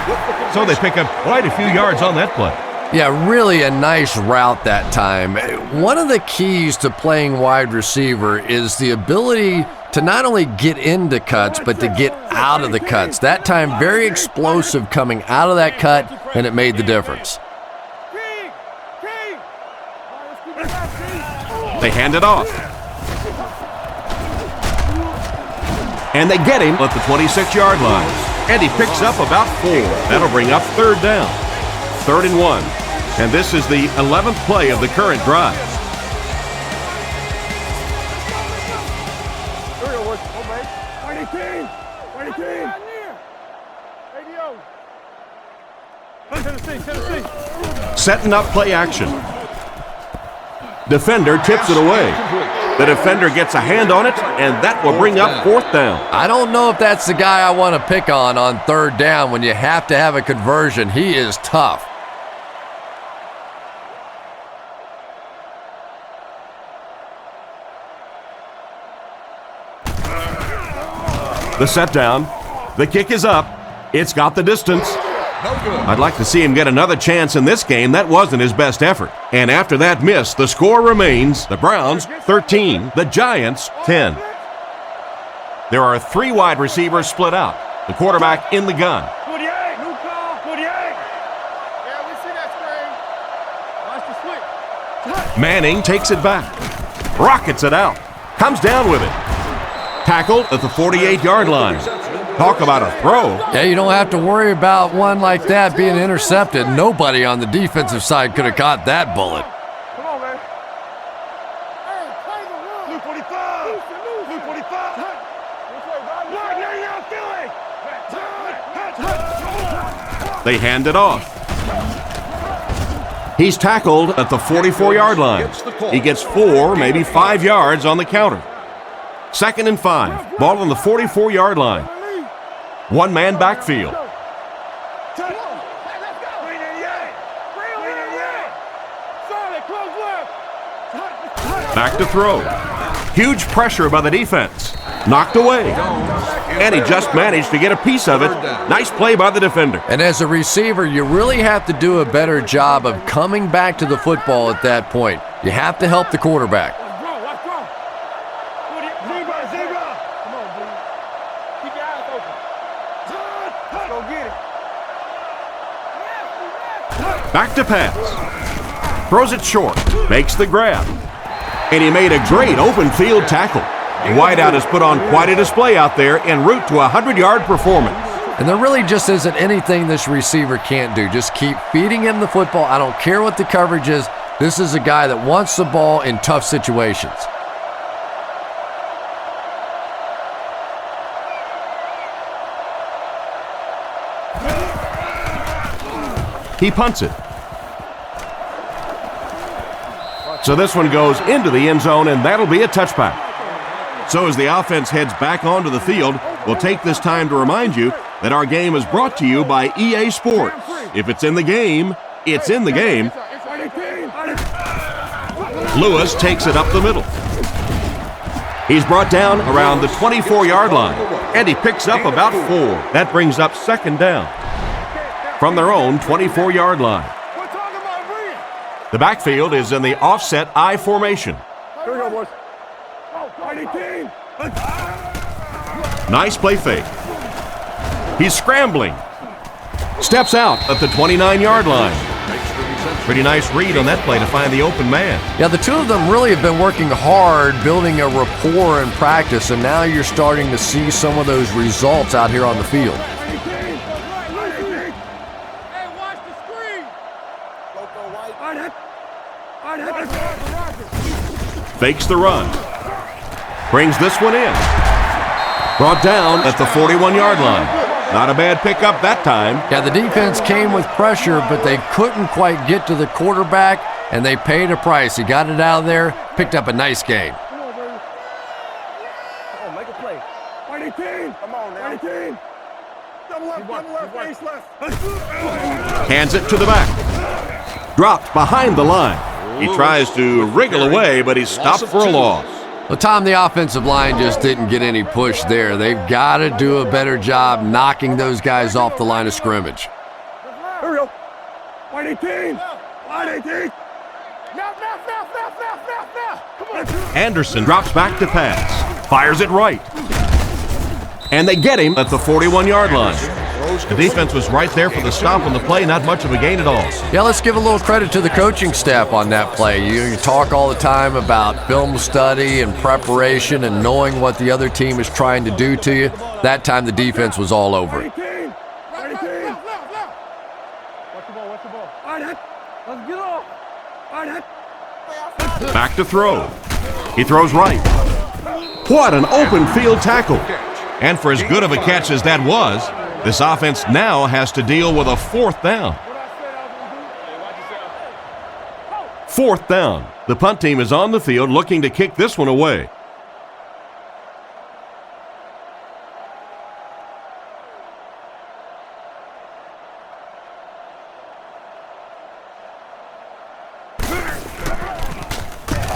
So they pick up quite a few yards on that play. Yeah, really a nice route that time. One of the keys to playing wide receiver is the ability to not only get into cuts, but to get out of the cuts. That time, very explosive coming out of that cut, and it made the difference. They hand it off. And they get him at the 26-yard line. And he picks up about 4. That'll bring up third down. 3rd and 1. And this is the 11th play of the current drive. Wide 18. Wide 18. Tennessee. Setting up play action. Defender tips it away. The defender gets a hand on it, and that will bring up 4th down. I don't know if that's the guy I want to pick on 3rd down when you have to have a conversion. He is tough. The set down. The kick is up. It's got the distance. I'd like to see him get another chance in this game. That wasn't his best effort. And after that miss, the score remains the Browns 13, the Giants 10. There are 3 wide receivers split out. The quarterback in the gun. 48. New call. 48. Yeah, we see that screen. Watch the switch. Manning takes it back. Rockets it out. Comes down with it. Tackled at the 48-yard line. Talk about a throw. Yeah, you don't have to worry about one like that being intercepted. Nobody on the defensive side could have caught that bullet. Come on, man. Hey, play the run. Blue 45. Blue 45. They hand it off. He's tackled at the 44-yard line. He gets 4, maybe 5 yards on the counter. 2nd and 5. Ball on the 44-yard line. One-man backfield. Back to throw. Huge pressure by the defense. Knocked away. And he just managed to get a piece of it. Nice play by the defender. And as a receiver, you really have to do a better job of coming back to the football at that point. You have to help the quarterback. Back to pass. Throws it short. Makes the grab. And he made a great open field tackle. The wideout has put on quite a display out there en route to a 100-yard performance. And there really just isn't anything this receiver can't do. Just keep feeding him the football. I don't care what the coverage is. This is a guy that wants the ball in tough situations. He punts it. So this one goes into the end zone, and that'll be a touchback. So as the offense heads back onto the field, we'll take this time to remind you that our game is brought to you by EA Sports. If it's in the game, it's in the game. Lewis takes it up the middle. He's brought down around the 24-yard line, and he picks up about 4. That brings up second down from their own 24-yard line. The backfield is in the offset I formation. Here we go, boys. Nice play fake. He's scrambling. Steps out at the 29-yard line. Pretty nice read on that play to find the open man. Yeah, the two of them really have been working hard, building a rapport in practice, and now you're starting to see some of those results out here on the field. Fakes the run. Brings this one in. Brought down at the 41-yard line. Not a bad pickup that time. Yeah, the defense came with pressure, but they couldn't quite get to the quarterback, and they paid a price. He got it out of there, picked up a nice gain. Come on, baby. Come on, make a play. 18. Come on now. 18. Double left, face left. Hands it to the back. Dropped behind the line. He tries to wriggle away, but he's stopped for a loss. Well, Tom, the offensive line just didn't get any push there. They've got to do a better job knocking those guys off the line of scrimmage. Here we go. 18. 18. Now. Come on. Anderson drops back to pass. Fires it right. And they get him at the 41-yard line. The defense was right there for the stop on the play, not much of a gain at all. Yeah, let's give a little credit to the coaching staff on that play. You talk all the time about film study and preparation and knowing what the other team is trying to do to you. That time the defense was all over it. 18. 18. Watch the ball. Let's get off. Back to throw. He throws right. What an open field tackle. And for as good of a catch as that was, this offense now has to deal with a 4th down. 4th down. The punt team is on the field looking to kick this one away.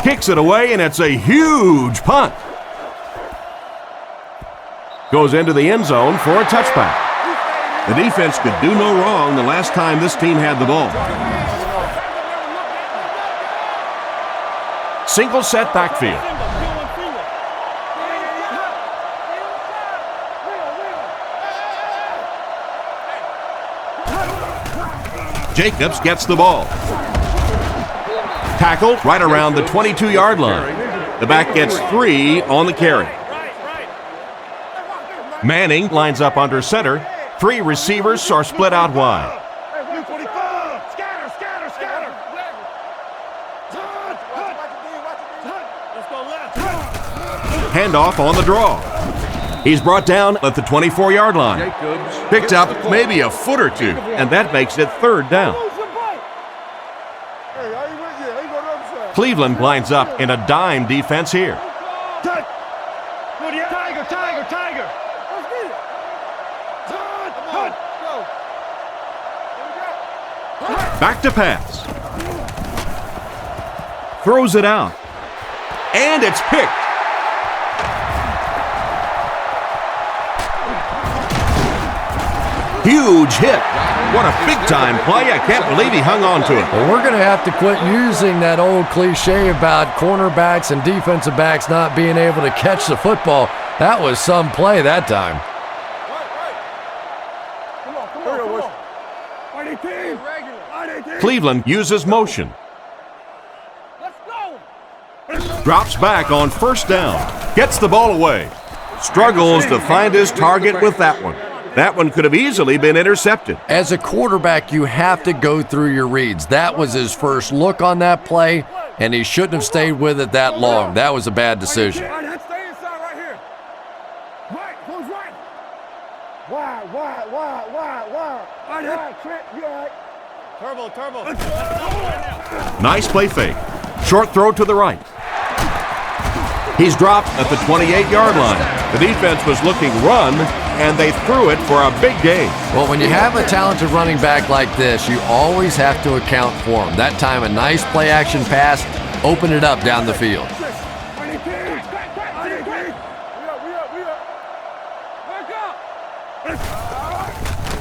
Kicks it away, and it's a huge punt. Goes into the end zone for a touchback. The defense could do no wrong the last time this team had the ball. Single set backfield. Jacobs gets the ball. Tackled right around the 22-yard line. The back gets 3 on the carry. Manning lines up under center. 3 receivers are split out wide. Handoff on the draw. He's brought down at the 24-yard line. Picked up maybe a foot or two, and that makes it 3rd down. Cleveland lines up in a dime defense here. Tiger. Back to pass. Throws it out. And it's picked. Huge hit. What a big-time play. I can't believe he hung on to it. Well, we're going to have to quit using that old cliche about cornerbacks and defensive backs not being able to catch the football. That was some play that time. Cleveland uses motion. Drops back on 1st down. Gets the ball away. Struggles to find his target with that one. That one could have easily been intercepted. As a quarterback, you have to go through your reads. That was his first look on that play, and he shouldn't have stayed with it that long. That was a bad decision. Stay inside right here. Right, goes right. Wide. Wide, Trent, you all right. Turbo. Nice play fake. Short throw to the right. He's dropped at the 28-yard line. The defense was looking run, and they threw it for a big gain. Well, when you have a talented running back like this, you always have to account for him. That time, a nice play-action pass opened it up down the field.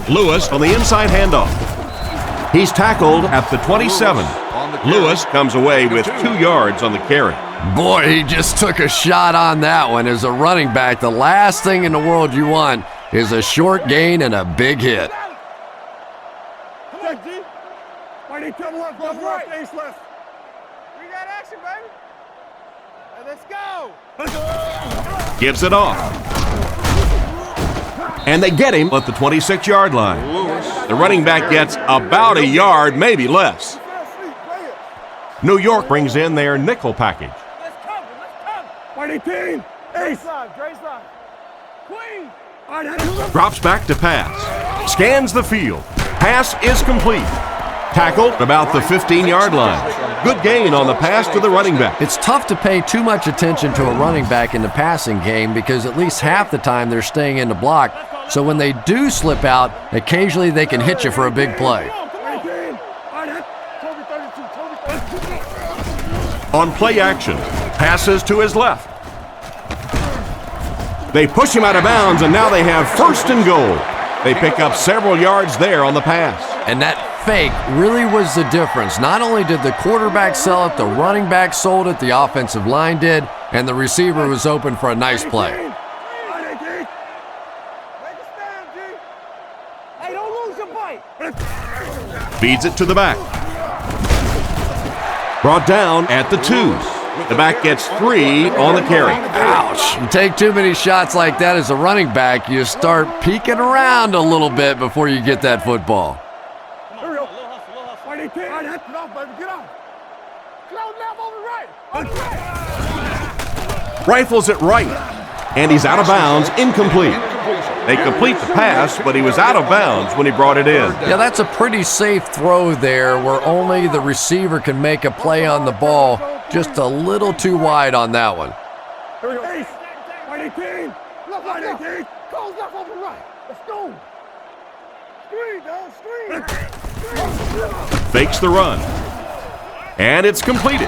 Lewis on the inside handoff. He's tackled at the 27. Lewis comes away with 2 yards on the carry. Boy, he just took a shot on that one. As a running back, the last thing in the world you want is a short gain and a big hit. Come on, G. Marty, come left, go right. Face left. We got action, baby. Let's go. Gives it off. And they get him at the 26-yard line. The running back gets about a yard, maybe less. New York brings in their nickel package. Let's cover. Marty, team. Ace. Dre's live. Queen. Drops back to pass. Scans the field. Pass is complete. Tackled about the 15-yard line. Good gain on the pass to the running back. It's tough to pay too much attention to a running back in the passing game because at least half the time they're staying in the block. So when they do slip out, occasionally they can hit you for a big play. On play action, passes to his left. They push him out of bounds, and now they have 1st and goal. They pick up several yards there on the pass. And that fake really was the difference. Not only did the quarterback sell it, the running back sold it, the offensive line did, and the receiver was open for a nice play. Hey, don't lose your bite. Feeds it to the back. Brought down at the 2. The back gets 3 on the carry. Ouch. You take too many shots like that as a running back, you start peeking around a little bit before you get that football. Hurry up. Marty, get off, baby. Get off. Cloud left over right. On the right. Rifles it right. And he's out of bounds, incomplete. They complete the pass, but he was out of bounds when he brought it in. Yeah, that's a pretty safe throw there where only the receiver can make a play on the ball. Just a little too wide on that one. Here we go. Ace. Marty, team. Left, team. Calls left over right. Let's go. Screen, dog. Screen. Fakes the run. And it's completed.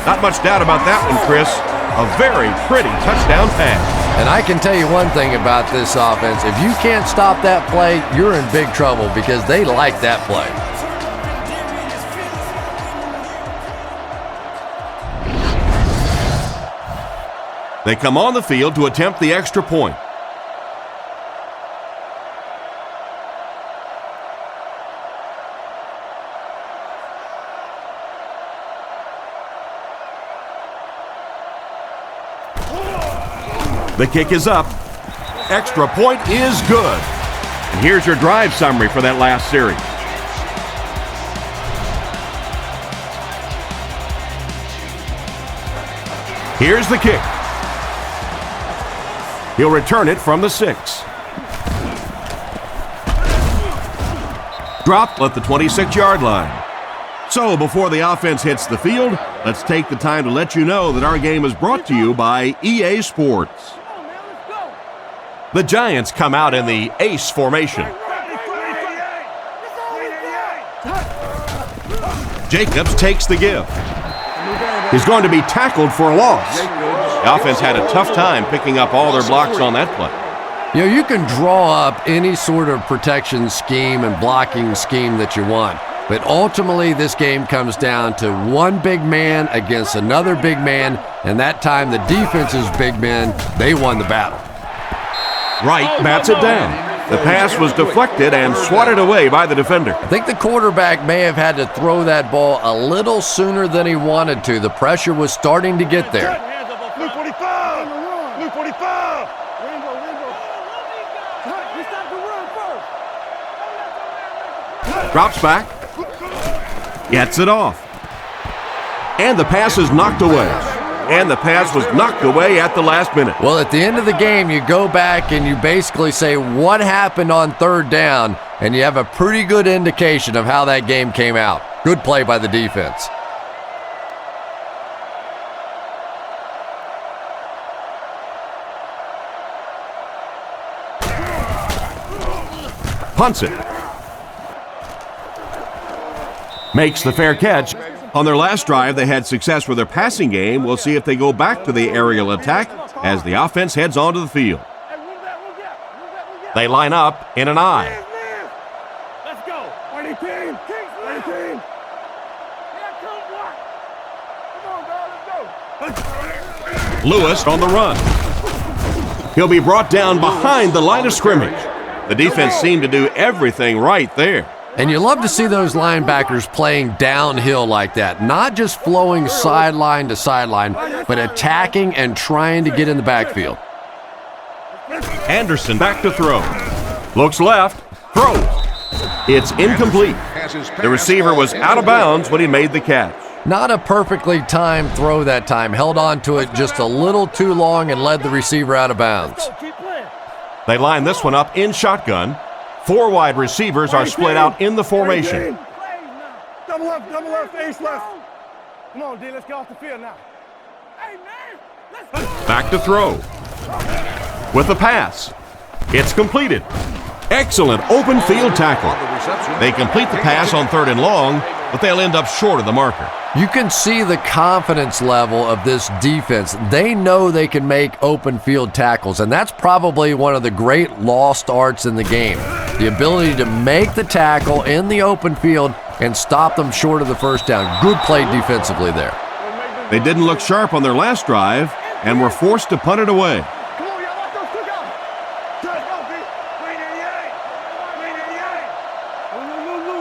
Not much doubt about that one, Chris. A very pretty touchdown pass. And I can tell you one thing about this offense. If you can't stop that play, you're in big trouble because they like that play. They come on the field to attempt the extra point. The kick is up. Extra point is good. And here's your drive summary for that last series. Here's the kick. He'll return it from the 6. Dropped at the 26-yard line. So before the offense hits the field, let's take the time to let you know that our game is brought to you by EA Sports. The Giants come out in the ace formation. Jacobs takes the give. He's going to be tackled for a loss. The offense had a tough time picking up all their blocks on that play. You know, you can draw up any sort of protection scheme and blocking scheme that you want. But ultimately, this game comes down to one big man against another big man, and that time the defense's big men, they won the battle. Wright bats it down. The pass was deflected and swatted away by the defender. I think the quarterback may have had to throw that ball a little sooner than he wanted to. The pressure was starting to get there. Blue 45! Blue 45! Drops back. Gets it off. And the pass is knocked away. And the pass was knocked away at the last minute. Well, at the end of the game, you go back and you basically say, what happened on third down? and you have a pretty good indication of how that game came out. Good play by the defense. Punts it. Makes the fair catch. On their last drive, they had success with their passing game. We'll see if they go back to the aerial attack as the offense heads onto the field. They line up in an I. Let's go. 20 team. 20 team. Come on, dog. Let's go. Lewis on the run. He'll be brought down behind the line of scrimmage. The defense seemed to do everything right there. And you love to see those linebackers playing downhill like that, not just flowing sideline to sideline, but attacking and trying to get in the backfield. Anderson back to throw. Looks left, throws. It's incomplete. The receiver was out of bounds when he made the catch. Not a perfectly timed throw that time. Held on to it just a little too long and led the receiver out of bounds. They line this one up in shotgun. 4 wide receivers are split out in the formation. Double left, ace left. Come on, D, let's get off the field now. Hey, man, let's go. Back to throw. With the pass. It's completed. Excellent open field tackle. They complete the pass on 3rd and long, but they'll end up short of the marker. You can see the confidence level of this defense. They know they can make open field tackles, and that's probably one of the great lost arts in the game. The ability to make the tackle in the open field and stop them short of the first down. Good play defensively there. They didn't look sharp on their last drive and were forced to punt it away. Come on, y'all, let's go, stick out. Let's go, B. 388. 388.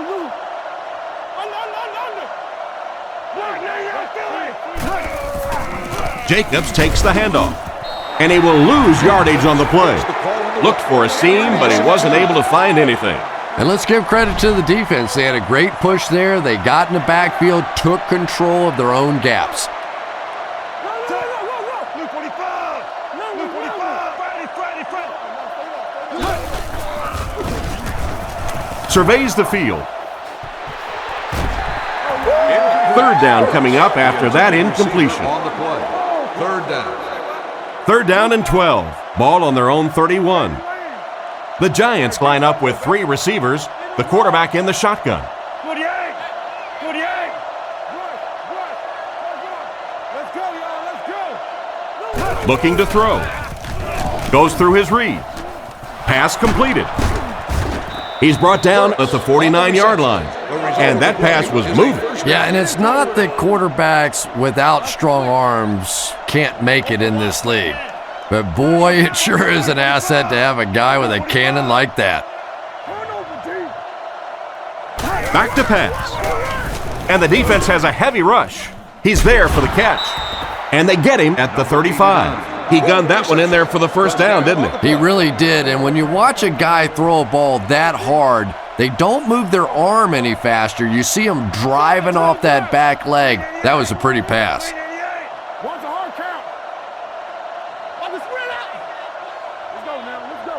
Lou. Under. Jacobs takes the handoff, and he will lose yardage on the play. Looked for a seam, but he wasn't able to find anything. And let's give credit to the defense. They had a great push there. They got in the backfield, took control of their own gaps. Lou 45. Lou 45. Friday. Surveys the field. 3rd down coming up after that incompletion. On the play. 3rd down. 3rd down and 12. Ball on their own 31. The Giants line up with 3 receivers, the quarterback in the shotgun. 48. Let's go, y'all. Let's go. Looking to throw. Goes through his read. Pass completed. He's brought down at the 49-yard line. And that pass was moving. Yeah, and it's not that quarterbacks without strong arms can't make it in this league. But boy, it sure is an asset to have a guy with a cannon like that. Back to pass. And the defense has a heavy rush. He's there for the catch. And they get him at the 35. He gunned that one in there for the first down, didn't he? He really did, and when you watch a guy throw a ball that hard, they don't move their arm any faster. You see them driving off that back leg. That was a pretty pass. One's a hard count. On the spread out. Let's go now. Let's go.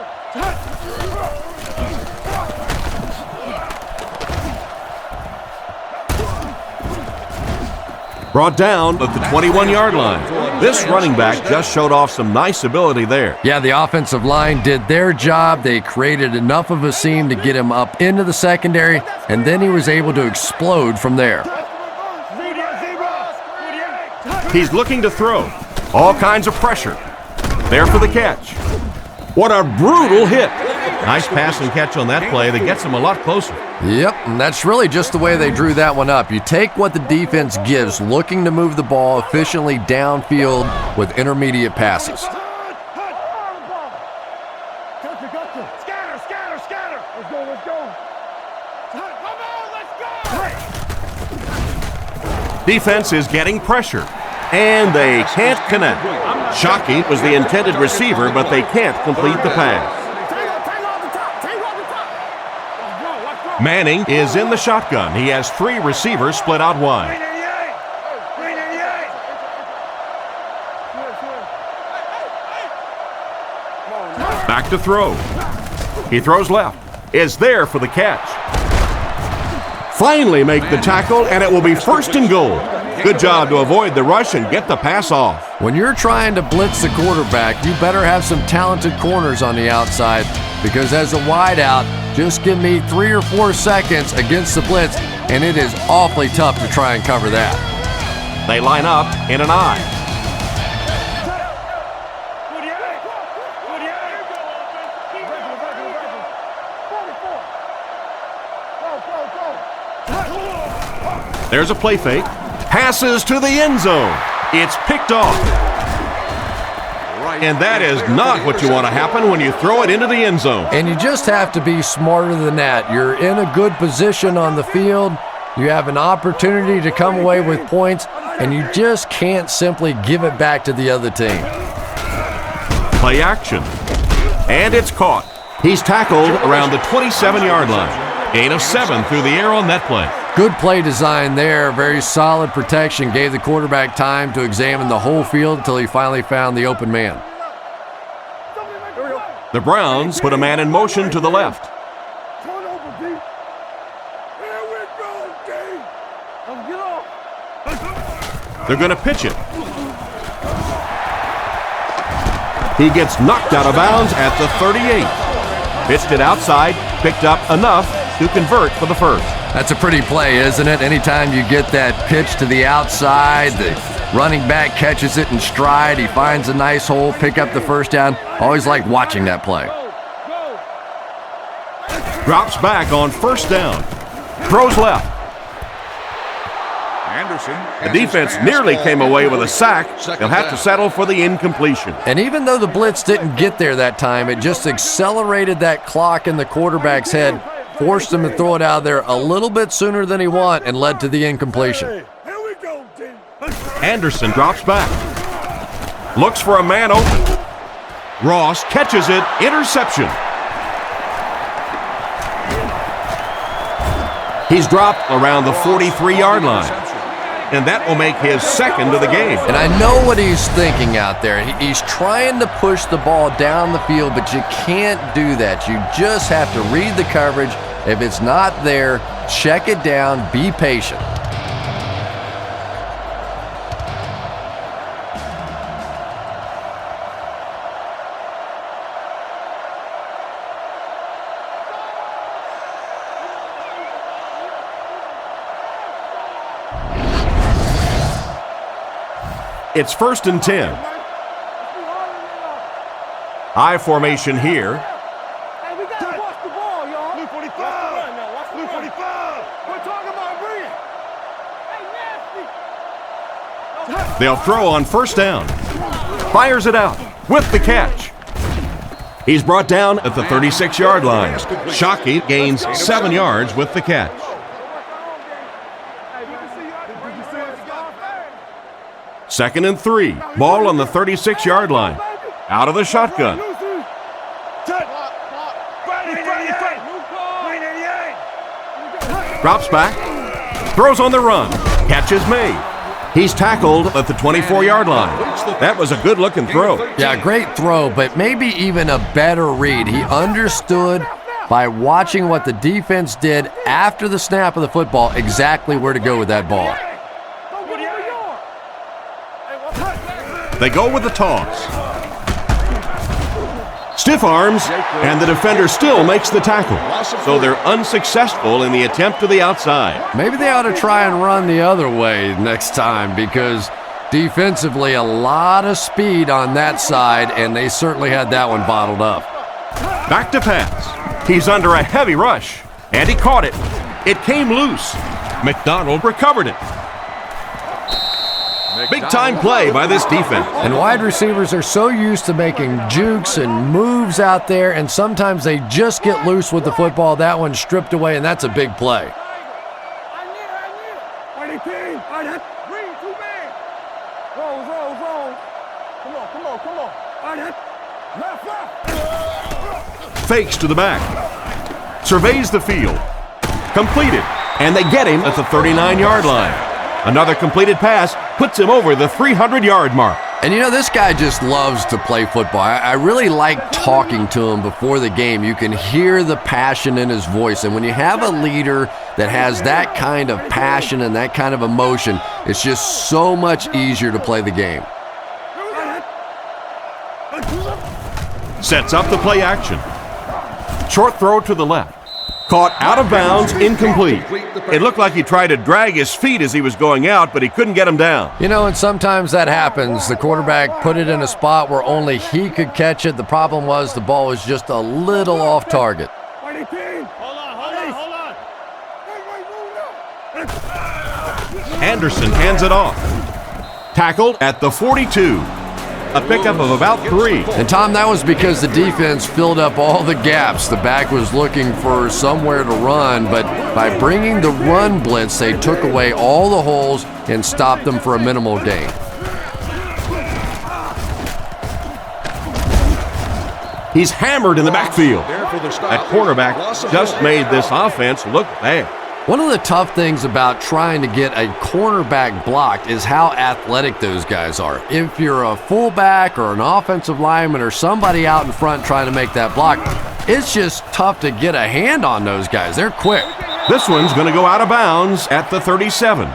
Brought down at the 21-yard line. This running back just showed off some nice ability there. Yeah, the offensive line did their job. They created enough of a seam to get him up into the secondary, and then he was able to explode from there. He's looking to throw. All kinds of pressure. There for the catch. What a brutal hit. Nice pass and catch on that play that gets him a lot closer. Yep, and that's really just the way they drew that one up. You take what the defense gives, looking to move the ball efficiently downfield with intermediate passes. Scatter. Let's go. Defense is getting pressure, and they can't connect. Shockey was the intended receiver, but they can't complete the pass. Manning is in the shotgun. He has 3 receivers split out wide. Back to throw. He throws left. is there for the catch. Finally make the tackle, and it will be 1st and goal. Good job to avoid the rush and get the pass off. When you're trying to blitz the quarterback, you better have some talented corners on the outside, because as a wideout, just give me 3 or 4 seconds against the blitz, and it is awfully tough to try and cover that. They line up in an I. There's a play fake. Passes to the end zone. It's picked off. And that is not what you want to happen when you throw it into the end zone. And you just have to be smarter than that. You're in a good position on the field. You have an opportunity to come away with points, and you just can't simply give it back to the other team. Play action. And it's caught. He's tackled around the 27-yard line. Gain of 7 through the air on that play. Good play design there. Very solid protection. Gave the quarterback time to examine the whole field until he finally found the open man. The Browns put a man in motion to the left. They're going to pitch it. He gets knocked out of bounds at the 38. Pitched it outside, picked up enough to convert for the first. That's a pretty play, isn't it? Anytime you get that pitch to the outside, the running back catches it in stride, he finds a nice hole, pick up the first down. Always like watching that play. Drops back on 1st down. Throws left. The defense nearly came away with a sack. They'll have to settle for the incompletion. And even though the blitz didn't get there that time, it just accelerated that clock in the quarterback's head, forced him to throw it out there a little bit sooner than he wanted, and led to the incompletion. Anderson drops back. Looks for a man open. Ross catches it. Interception. He's dropped around the 43-yard line. And that will make his 2nd of the game. And I know what he's thinking out there. He's trying to push the ball down the field, but you can't do that. You just have to read the coverage. If it's not there, check it down, be patient. It's 1st and 10. I formation here. Hey, we gotta watch the ball, y'all. Blue 45. Blue 45. We're talking about bringing. Hey, nasty. They'll throw on 1st down. Fires it out with the catch. He's brought down at the 36-yard line. Shockey gains 7 yards with the catch. 2nd and 3. Ball on the 36-yard line. Out of the shotgun. Drops back. Throws on the run. Catch is made. He's tackled at the 24-yard line. That was a good-looking throw. Yeah, great throw, but maybe even a better read. He understood by watching what the defense did after the snap of the football exactly where to go with that ball. They go with the toss. Stiff arms, and the defender still makes the tackle. So they're unsuccessful in the attempt to the outside. Maybe they ought to try and run the other way next time, because defensively a lot of speed on that side, and they certainly had that one bottled up. Back to pass. He's under a heavy rush, and he caught it. It came loose. McDonald recovered it. Big-time play by this defense. And wide receivers are so used to making jukes and moves out there, and sometimes they just get loose with the football. That one's stripped away, and that's a big play. Fakes to the back. Surveys the field. Completed. And they get him at the 39-yard line. Another completed pass puts him over the 300-yard mark. And you know, this guy just loves to play football. I really like talking to him before the game. You can hear the passion in his voice. And when you have a leader that has that kind of passion and that kind of emotion, it's just so much easier to play the game. Sets up the play action. Short throw to the left. Caught out of bounds, incomplete. It looked like he tried to drag his feet as he was going out, but he couldn't get him down. You know, and sometimes that happens. The quarterback put it in a spot where only he could catch it. The problem was the ball was just a little off target. Hold on. Anderson hands it off. Tackled at the 42. A pickup of about 3. And Tom, that was because the defense filled up all the gaps. The back was looking for somewhere to run, but by bringing the run blitz, they took away all the holes and stopped them for a minimal gain. He's hammered in the backfield. That cornerback just made this offense look bad. One of the tough things about trying to get a cornerback blocked is how athletic those guys are. If you're a fullback or an offensive lineman or somebody out in front trying to make that block, it's just tough to get a hand on those guys. They're quick. This one's going to go out of bounds at the 37.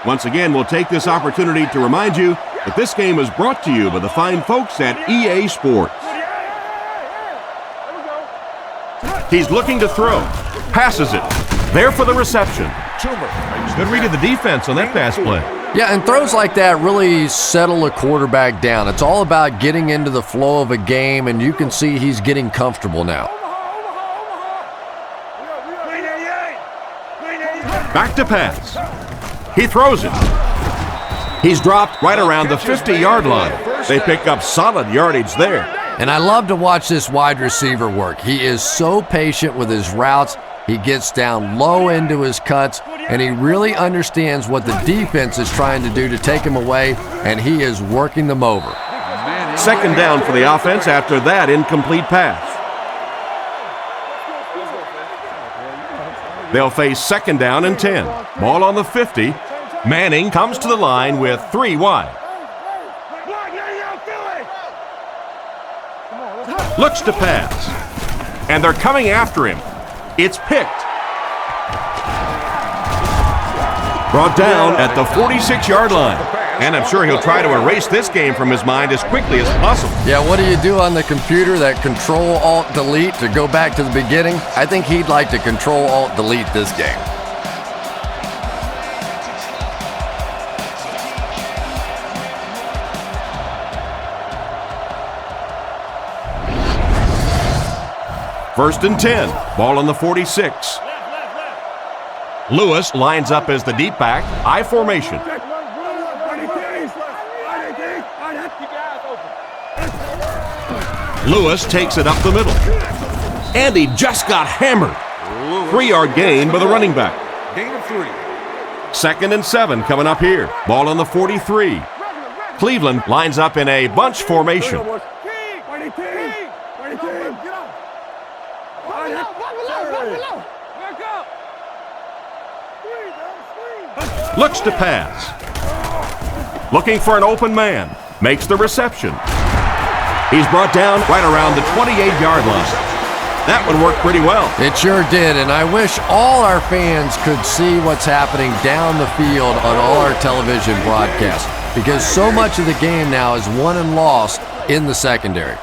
Once again, we'll take this opportunity to remind you that this game is brought to you by the fine folks at EA Sports. He's looking to throw. Passes it. There for the reception. Good read of the defense on that pass play. Yeah, and throws like that really settle a quarterback down. It's all about getting into the flow of a game, and you can see he's getting comfortable now. Back to pass. He throws it. He's dropped right around the 50-yard line. They pick up solid yardage there. And I love to watch this wide receiver work. He is so patient with his routes. He gets down low into his cuts, and he really understands what the defense is trying to do to take him away, and he is working them over. Second down for the offense after that incomplete pass. They'll face second down and 10. Ball on the 50. Manning comes to the line with 3 wide. Looks to pass. And they're coming after him. It's picked. Brought down at the 46-yard line. And I'm sure he'll try to erase this game from his mind as quickly as possible. Yeah, what do you do on the computer? That Control-Alt-Delete to go back to the beginning? I think he'd like to Control-Alt-Delete this game. First and 10. Ball on the 46. Lewis lines up as the deep back. I formation. Lewis takes it up the middle. And he just got hammered. 3-yard gain by the running back. Gain of 3. Second and 7 coming up here. Ball on the 43. Cleveland lines up in a bunch formation. Looks to pass. Looking for an open man. Makes the reception. He's brought down right around the 28-yard line. That one worked pretty well. It sure did, and I wish all our fans could see what's happening down the field on all our television broadcasts, because so much of the game now is won and lost in the secondary.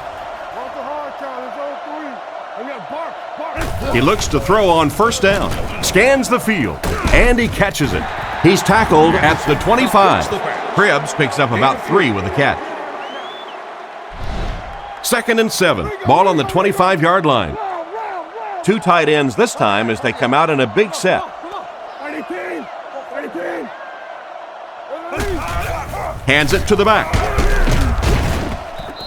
He looks to throw on first down. Scans the field, and he catches it. He's tackled at the 25. Cribbs picks up about 3 with a catch. Second and 7. Ball on the 25-yard line. 2 tight ends this time as they come out in a big set. Hands it to the back.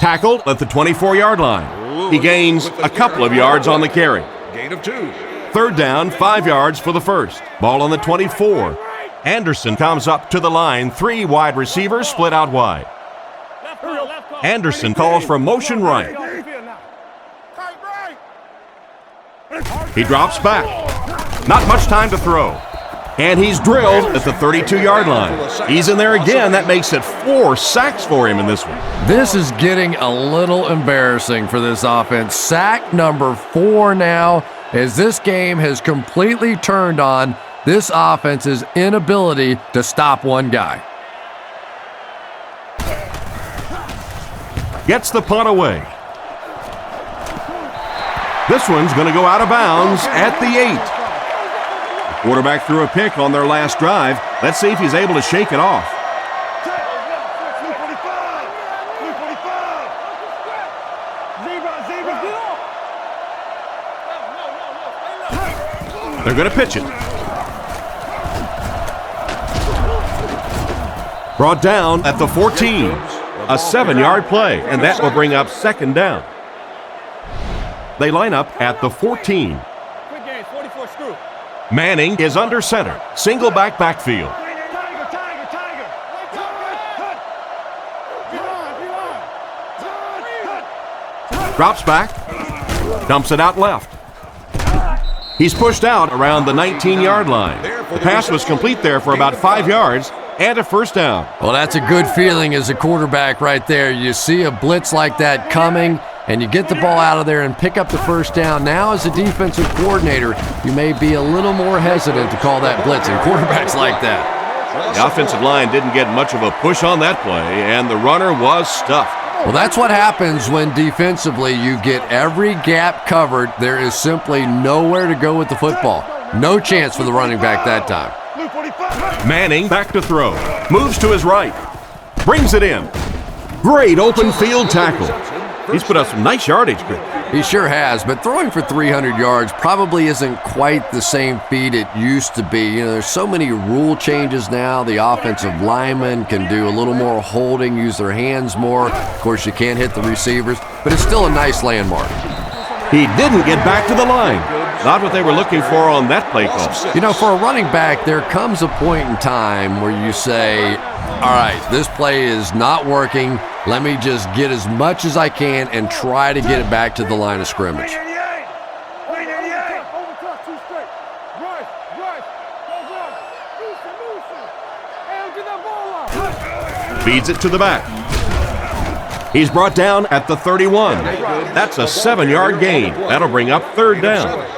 Tackled at the 24-yard line. He gains a couple of yards on the carry. Gain of 2. Third down, 5 yards for the first. Ball on the 24. Anderson comes up to the line. 3 wide receivers split out wide. Anderson calls for motion right. He drops back. Not much time to throw. And he's drilled at the 32-yard line. He's in there again. That makes it 4 sacks for him in this one. This is getting a little embarrassing for this offense. Sack number 4 now, as this game has completely turned on this offense's inability to stop one guy. Gets the punt away. This one's going to go out of bounds at the 8. The quarterback threw a pick on their last drive. Let's see if he's able to shake it off. They're going to pitch it. Brought down at the 14. A 7-yard play, and that will bring up 2nd down. They line up at the 14. Quick game, 44 screw. Manning is under center. Single backfield. Drops back. Dumps it out left. He's pushed out around the 19-yard line. The pass was complete there for about 5 yards and a 1st down. Well, that's a good feeling as a quarterback right there. You see a blitz like that coming, and you get the ball out of there and pick up the 1st down. Now, as a defensive coordinator, you may be a little more hesitant to call that blitz, and quarterbacks like that. The offensive line didn't get much of a push on that play, and the runner was stuffed. Well, that's what happens when defensively you get every gap covered. There is simply nowhere to go with the football. No chance for the running back that time. Manning back to throw. Moves to his right. Brings it in. Great open field tackle. He's put up some nice yardage. He sure has, but throwing for 300 yards probably isn't quite the same feat it used to be. You know, there's so many rule changes now. The offensive linemen can do a little more holding, use their hands more. Of course, you can't hit the receivers, but it's still a nice landmark. He didn't get back to the line. Not what they were looking for on that play call. You know, for a running back, there comes a point in time where you say, all right, this play is not working. Let me just get as much as I can and try to get it back to the line of scrimmage. Feeds it to the back. He's brought down at the 31. That's a 7-yard gain. That'll bring up 3rd down.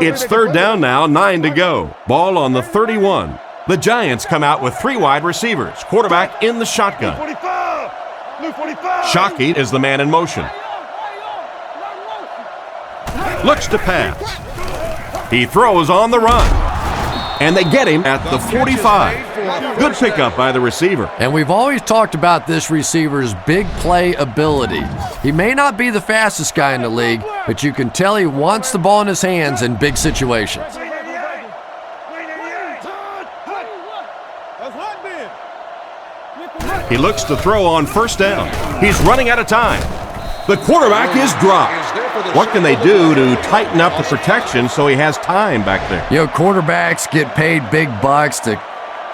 It's 3rd down now, 9 to go. Ball on the 31. The Giants come out with 3 wide receivers. Quarterback in the shotgun. Shockey is the man in motion. Looks to pass. He throws on the run. And they get him at the 45. Good pickup by the receiver. And we've always talked about this receiver's big play ability. He may not be the fastest guy in the league, but you can tell he wants the ball in his hands in big situations. He looks to throw on 1st down. He's running out of time. The quarterback is dropped. What can they do to tighten up the protection so he has time back there? You know, quarterbacks get paid big bucks to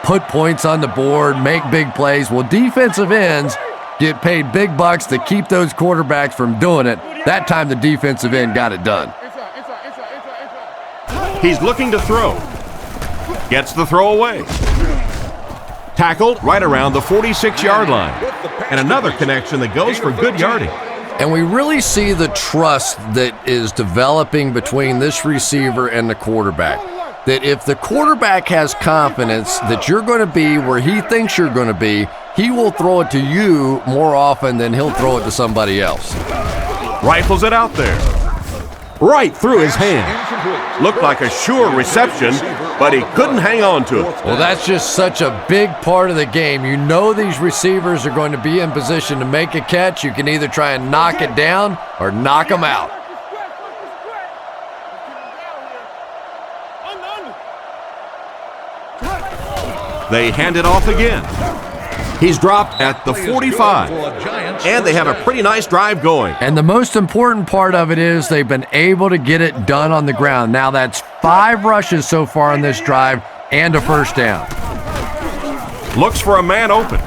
put points on the board, make big plays. Well, defensive ends get paid big bucks to keep those quarterbacks from doing it. That time the defensive end got it done. He's looking to throw. Gets the throw away. Tackled right around the 46-yard line. And another connection that goes for good yardage. And we really see the trust that is developing between this receiver and the quarterback. That if the quarterback has confidence that you're going to be where he thinks you're going to be, he will throw it to you more often than he'll throw it to somebody else. Rifles it out there. Right through his hand. Looked like a sure reception, but he couldn't hang on to it. Well, that's just such a big part of the game. You know these receivers are going to be in position to make a catch. You can either try and knock it down or knock them out. They hand it off again. He's dropped at the 45. And they have a pretty nice drive going. And the most important part of it is they've been able to get it done on the ground. Now that's 5 rushes so far on this drive and a 1st down. Looks for a man open.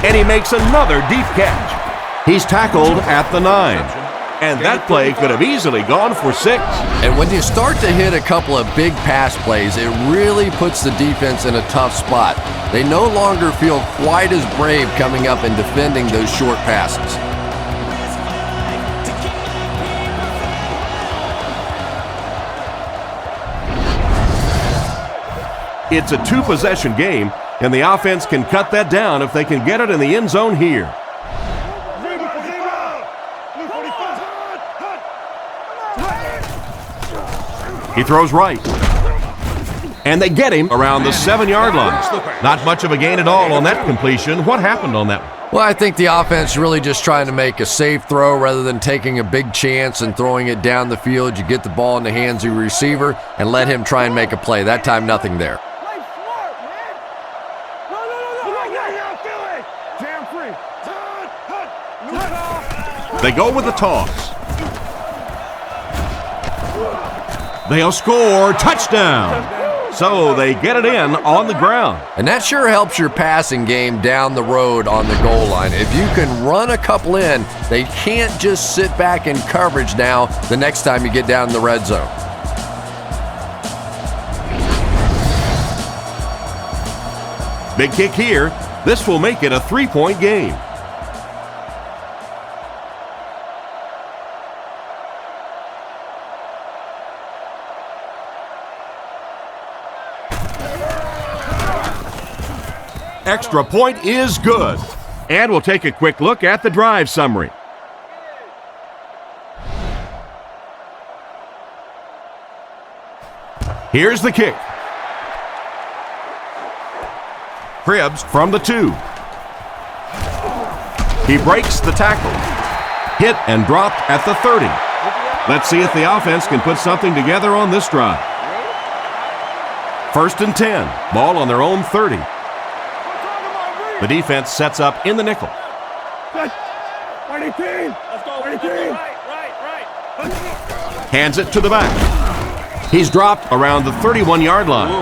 And he makes another deep catch. He's tackled at the 9. And that play could have easily gone for 6. And when you start to hit a couple of big pass plays, it really puts the defense in a tough spot. They no longer feel quite as brave coming up and defending those short passes. It's a 2-possession game, and the offense can cut that down if they can get it in the end zone here. He throws right. And they get him around the 7-yard line. Not much of a gain at all on that completion. What happened on that one? Well, I think the offense really just trying to make a safe throw rather than taking a big chance and throwing it down the field. You get the ball in the hands of your receiver and let him try and make a play. That time, nothing there. They go with the toss. They'll score. Touchdown. So they get it in on the ground. And that sure helps your passing game down the road on the goal line. If you can run a couple in, they can't just sit back in coverage now the next time you get down in the red zone. Big kick here. This will make it a 3-point game. Extra point is good. And we'll take a quick look at the drive summary. Here's the kick. Cribbs from the 2. He breaks the tackle. Hit and dropped at the 30. Let's see if the offense can put something together on this drive. 1st and 10. Ball on their own 30. The defense sets up in the nickel. Hands it to the back. He's dropped around the 31-yard line.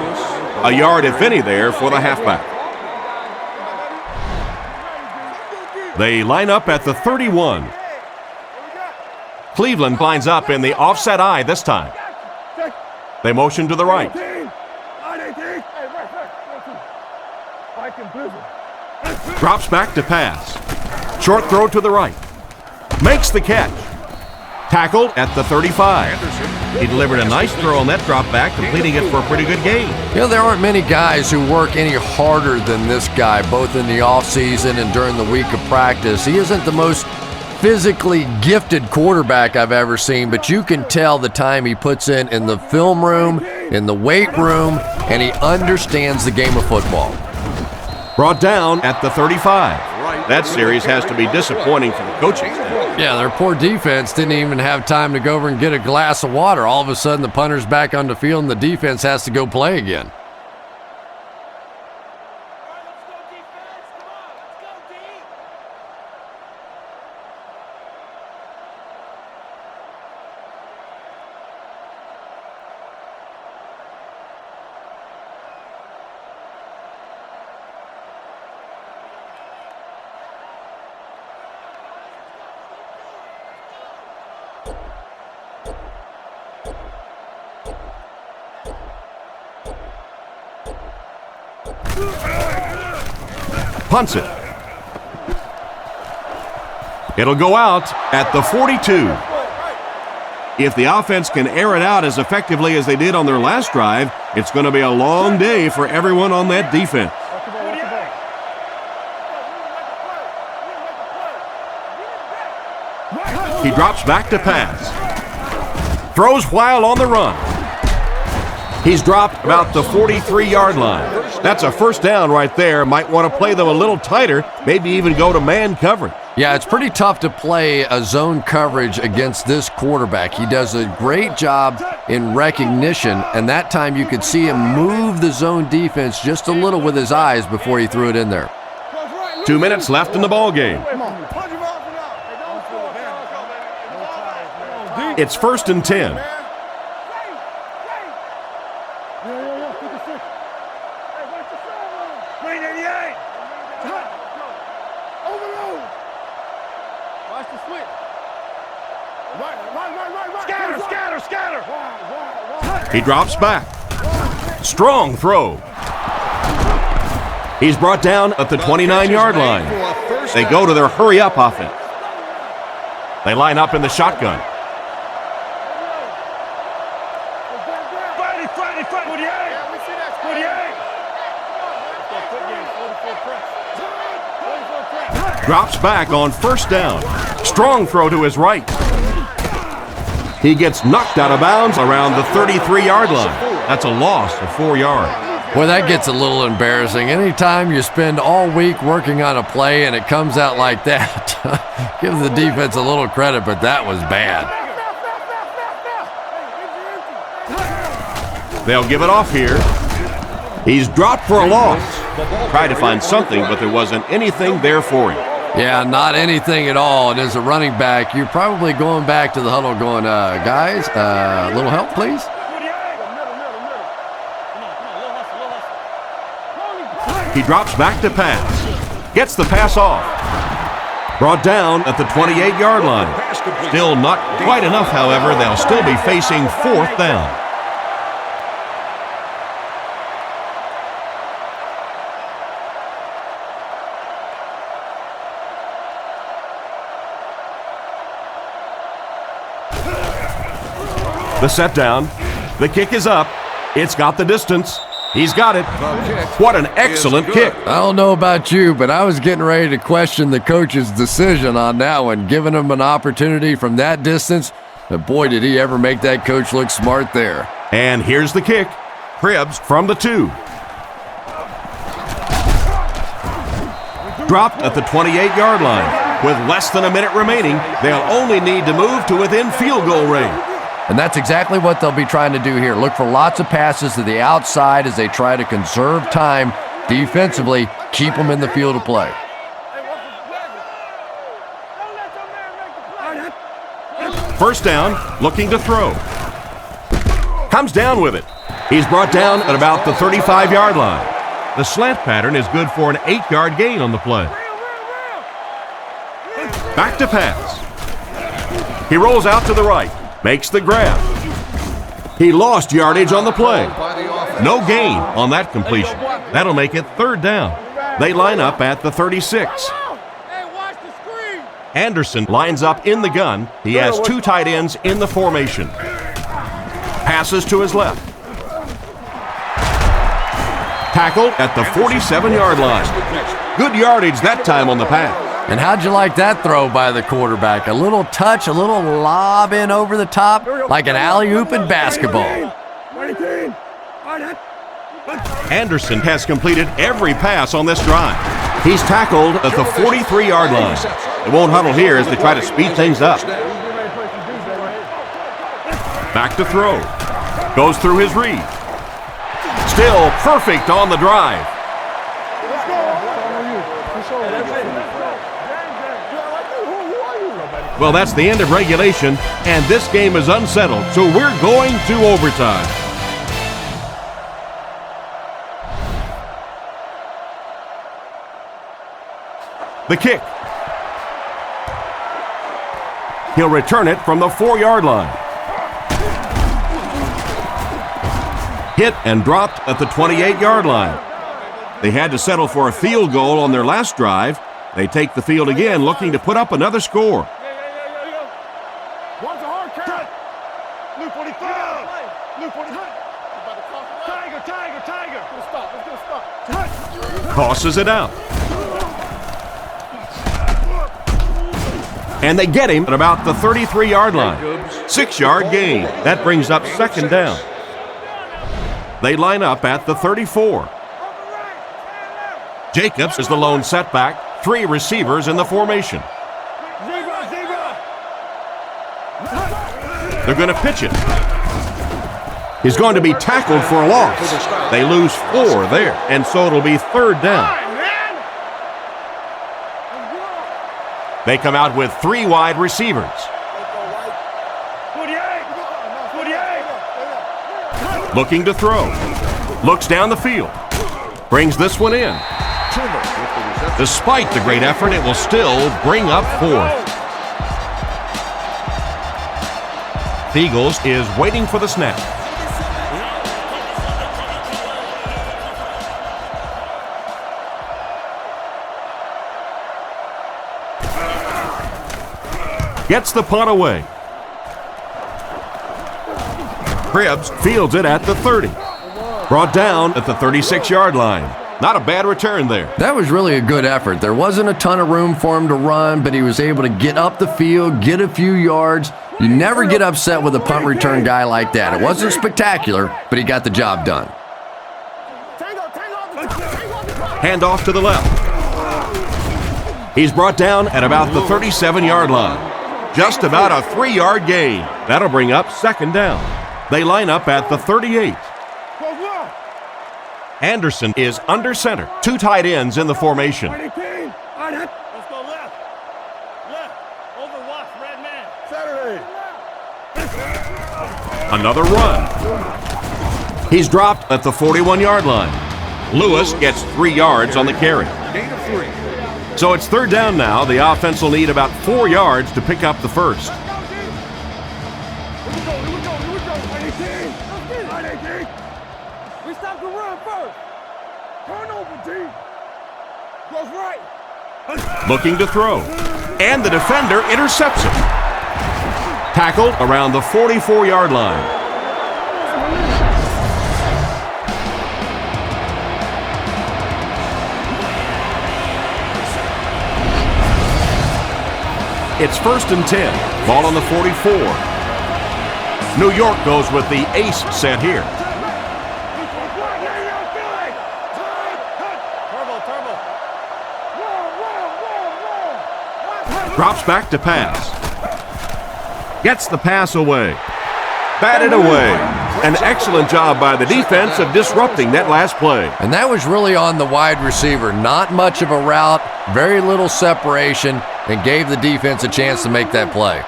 A yard, if any, there for the halfback. They line up at the 31. Cleveland lines up in the offset eye this time. They motion to the right. Drops back to pass. Short throw to the right. Makes the catch. Tackled at the 35. He delivered a nice throw on that drop back, completing it for a pretty good gain. You know, there aren't many guys who work any harder than this guy, both in the offseason and during the week of practice. He isn't the most physically gifted quarterback I've ever seen, but you can tell the time he puts in the film room, in the weight room, and he understands the game of football. Brought down at the 35. That series has to be disappointing for the coaching staff. Yeah, their poor defense didn't even have time to go over and get a glass of water. All of a sudden, the punter's back on the field, and the defense has to go play again. Punts it. It'll go out at the 42. If the offense can air it out as effectively as they did on their last drive, it's going to be a long day for everyone on that defense. He drops back to pass. Throws while on the run. He's dropped about the 43-yard line. That's a first down right there. Might want to play them a little tighter, maybe even go to man coverage. Yeah, it's pretty tough to play a zone coverage against this quarterback. He does a great job in recognition, and that time you could see him move the zone defense just a little with his eyes before he threw it in there. 2 minutes left in the ball game. It's 1st and 10. Scatter, scatter, scatter. He drops back. Strong throw. He's brought down at the 29-yard line. They go to their hurry-up offense. They line up in the shotgun. Drops back on first down. Strong throw to his right. He gets knocked out of bounds around the 33-yard line. That's a loss of 4 yards. Well, that gets a little embarrassing. Anytime you spend all week working on a play and it comes out like that, give the defense a little credit, but that was bad. They'll give it off here. He's dropped for a loss. Tried to find something, but there wasn't anything there for him. Yeah, not anything at all. And as a running back, you're probably going back to the huddle going, guys, a little help, please? He drops back to pass. Gets the pass off. Brought down at the 28-yard line. Still not quite enough, however. They'll still be facing fourth down. The set down. The kick is up. It's got the distance. He's got it. What an excellent kick. I don't know about you, but I was getting ready to question the coach's decision on that one, giving him an opportunity from that distance. But boy, did he ever make that coach look smart there. And here's the kick. Cribbs from the 2. Dropped at the 28-yard line. With less than a minute remaining, they'll only need to move to within field goal range. And that's exactly what they'll be trying to do here. Look for lots of passes to the outside as they try to conserve time defensively, keep them in the field of play. First down, looking to throw. Comes down with it. He's brought down at about the 35-yard line. The slant pattern is good for an 8-yard gain on the play. Back to pass. He rolls out to the right. Makes the grab. He lost yardage on the play. No gain on that completion. That'll make it third down. They line up at the 36. Anderson lines up in the gun. He has 2 tight ends in the formation. Passes to his left. Tackled at the 47-yard line. Good yardage that time on the pass. And how'd you like that throw by the quarterback? A little touch, a little lob in over the top, like an alley-oop in basketball. Anderson has completed every pass on this drive. He's tackled at the 43-yard line. They won't huddle here as they try to speed things up. Back to throw. Goes through his read. Still perfect on the drive. Well, that's the end of regulation, and this game is unsettled, so we're going to overtime. The kick. He'll return it from the 4-yard line. Hit and dropped at the 28-yard line. They had to settle for a field goal on their last drive. They take the field again, looking to put up another score. One's a hard cut. Blue 45. Blue 45. Tiger. Let's get a stop. Tosses it out. And they get him at about the 33-yard line. 6-yard gain. That brings up second down. They line up at the 34. Jacobs is the lone setback. 3 receivers in the formation. They're going to pitch it. He's going to be tackled for a loss. They lose 4 there, and so it'll be third down. They come out with 3 wide receivers. Looking to throw. Looks down the field. Brings this one in. Despite the great effort, it will still bring up 4th. Eagles is waiting for the snap. Gets the punt away. Cribbs fields it at the 30. Brought down at the 36-yard line. Not a bad return there. That was really a good effort. There wasn't a ton of room for him to run, but he was able to get up the field, get a few yards. You never get upset with a punt return guy like that. It wasn't spectacular, but he got the job done. Hand off to the left. He's brought down at about the 37-yard line. Just about a 3-yard gain. That'll bring up second down. They line up at the 38. Anderson is under center. 2 tight ends in the formation. Let's go left. Left. Overwatch, red man. Saturday. Another run. He's dropped at the 41-yard line. Lewis gets 3 yards on the carry. Gain of 3. So it's third down now. The offense will need about 4 yards to pick up the first. Here we go. 18. We stop the run first. Turn over, D. Goes right. Looking to throw. And the defender intercepts it. Tackled around the 44-yard line. It's first and 10. Ball on the 44. New York goes with the ace set here. Drops back to pass. Gets the pass away. Batted away. An excellent job by the defense of disrupting that last play. And that was really on the wide receiver. Not much of a route, very little separation, and gave the defense a chance to make that play.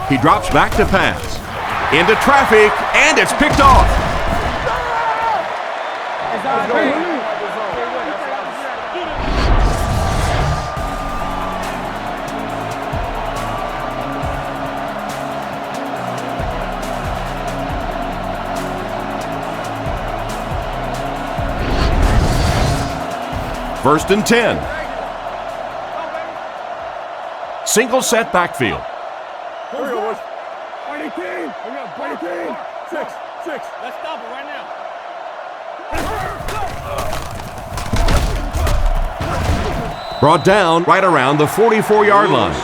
He drops back to pass. Into traffic, and it's picked off. First and 10. Single set backfield. Here we go, boys. 18. 6. Let's stop it right now. Brought down right around the 44-yard line.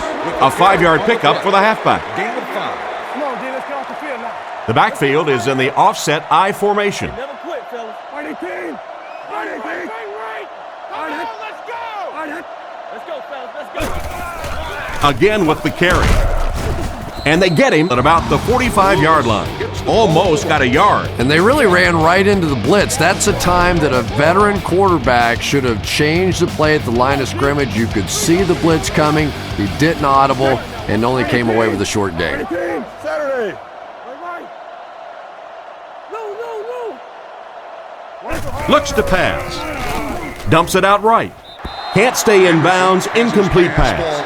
A 5-yard pickup for the halfback. Gain of 5. Come on, D, let's get off the field now. The backfield is in the offset I formation. Never quit, fellas. 18. Right. Come on, let's go. Let's go, fellas. Let's go. Again with the carry. And they get him at about the 45-yard line. Almost got a yard. And they really ran right into the blitz. That's a time that a veteran quarterback should have changed the play at the line of scrimmage. You could see the blitz coming. He didn't audible and only came away with a short gain. Saturday. Looks to pass. Dumps it out right. Can't stay in bounds. Incomplete pass.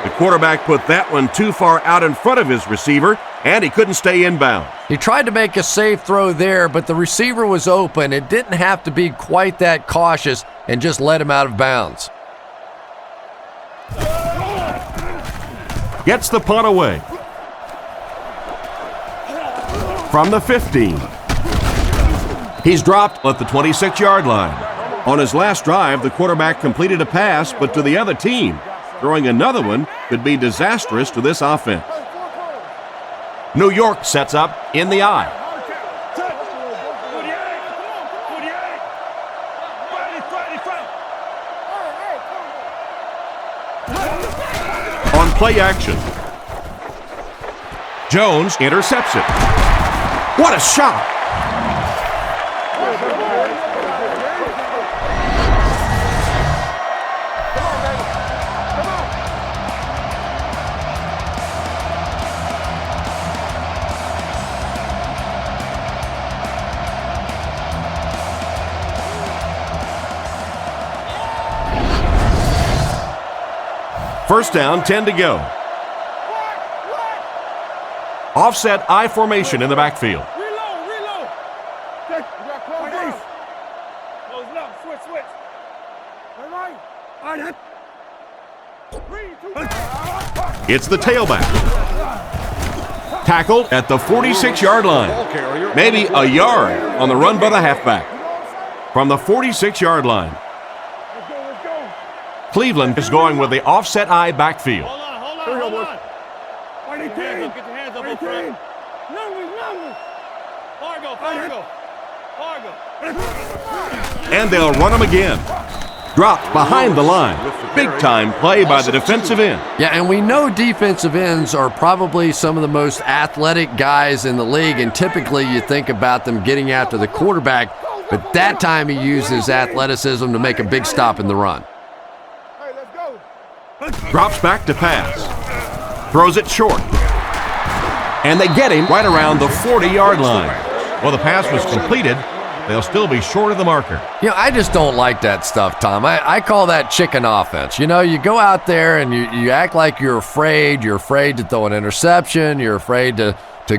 The quarterback put that one too far out in front of his receiver, and he couldn't stay in bounds. He tried to make a safe throw there, but the receiver was open. It didn't have to be quite that cautious and just let him out of bounds. Gets the punt away. From the 15. He's dropped at the 26-yard line. On his last drive, the quarterback completed a pass, but to the other team. Throwing another one could be disastrous to this offense. New York sets up in the I. On play action. Jones intercepts it. What a shot! First down, 10 to go. Offset I formation in the backfield. Reload. Check. You got close down. Close it up. Switch. Right. On it. 3, 2, It's the tailback. Tackled at the 46-yard line. Maybe a yard on the run by the halfback. From the 46-yard line. Let's go. Cleveland is going with the offset I backfield. Hold on. 18. Get your hands up front. Numbers. Fargo. And they'll run them again. Dropped behind the line. Big time play by the defensive end. Yeah, and we know defensive ends are probably some of the most athletic guys in the league, and typically you think about them getting after the quarterback, but that time he used his athleticism to make a big stop in the run. Hey, let's go. Drops back to pass. Throws it short. And they get him right around the 40-yard line. Well, the pass was completed. They'll still be short of the marker. You know, I just don't like that stuff, Tom. I call that chicken offense. You know, you go out there and you act like you're afraid. You're afraid to throw an interception. You're afraid to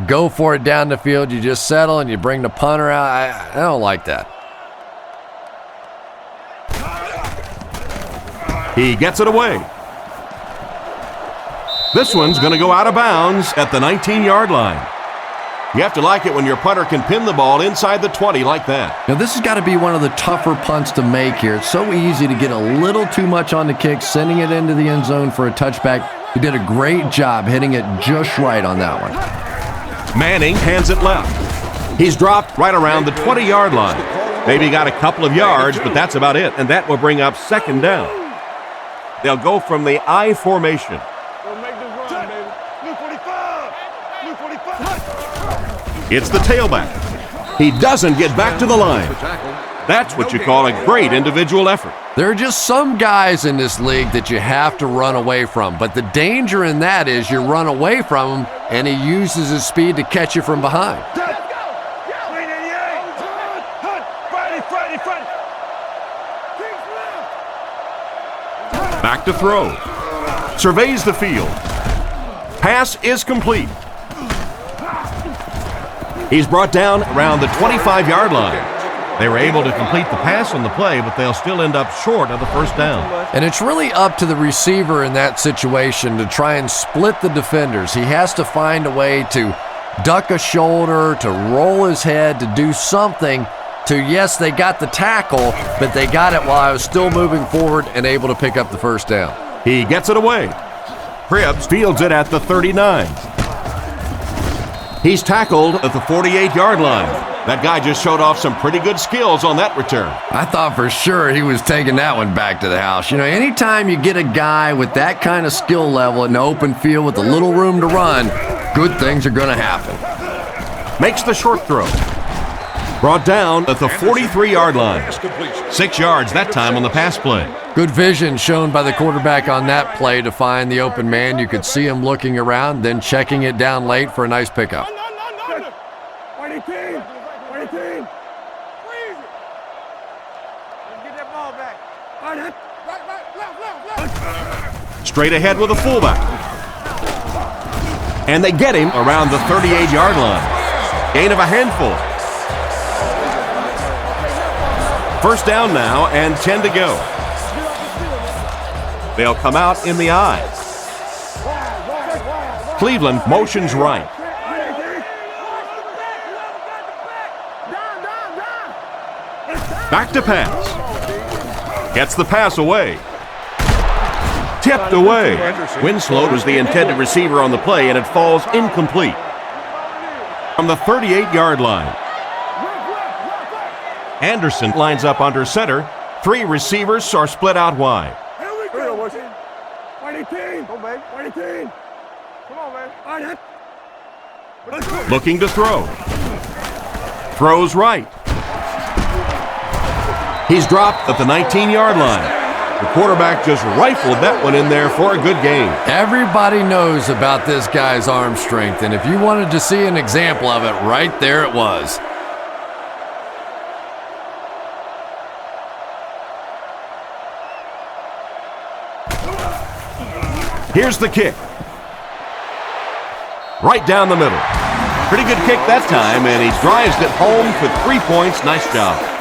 go for it down the field. You just settle and you bring the punter out. I don't like that. He gets it away. This one's going to go out of bounds at the 19-yard line. You have to like it when your punter can pin the ball inside the 20 like that. Now, this has got to be one of the tougher punts to make here. It's so easy to get a little too much on the kick, sending it into the end zone for a touchback. He did a great job hitting it just right on that one. Manning hands it left. He's dropped right around the 20-yard line. Maybe got a couple of yards, but that's about it, and that will bring up second down. They'll go from the I formation. We'll make this run, baby. Blue 45. It's the tailback. He doesn't get back to the line. That's what you call a great individual effort. There are just some guys in this league that you have to run away from, but the danger in that is you run away from him and he uses his speed to catch you from behind. Back to throw. Surveys the field. Pass is complete. He's brought down around the 25-yard line. They were able to complete the pass on the play, but they'll still end up short of the first down. And it's really up to the receiver in that situation to try and split the defenders. He has to find a way to duck a shoulder, to roll his head, to do something to, yes, they got the tackle, but they got it while I was still moving forward and able to pick up the first down. He gets it away. Cribbs fields it at the 39. He's tackled at the 48-yard line. That guy just showed off some pretty good skills on that return. I thought for sure he was taking that one back to the house. You know, anytime you get a guy with that kind of skill level in the open field with a little room to run, good things are going to happen. Makes the short throw. Brought down at the 43-yard line. 6 yards that time on the pass play. Good vision shown by the quarterback on that play to find the open man. You could see him looking around, then checking it down late for a nice pickup. 18. Freeze it. Let's get that ball back. On it. Left. Straight ahead with a fullback. And they get him around the 38-yard line. Gain of a handful. First down now and 10 to go. They'll come out in the I. Cleveland motions right. Back to pass. Gets the pass away. Tipped away. Winslow was the intended receiver on the play, and it falls incomplete. From the 38-yard line. Anderson lines up under center. 3 receivers are split out wide. Here we go. 18. Go, baby. 18. Come on, man. On it. Looking to throw. Throws right. He's dropped at the 19-yard line. The quarterback just rifled that one in there for a good game. Everybody knows about this guy's arm strength, and if you wanted to see an example of it, right there it was. Here's the kick. Right down the middle. Pretty good kick that time, and he drives it home for 3 points. Nice job.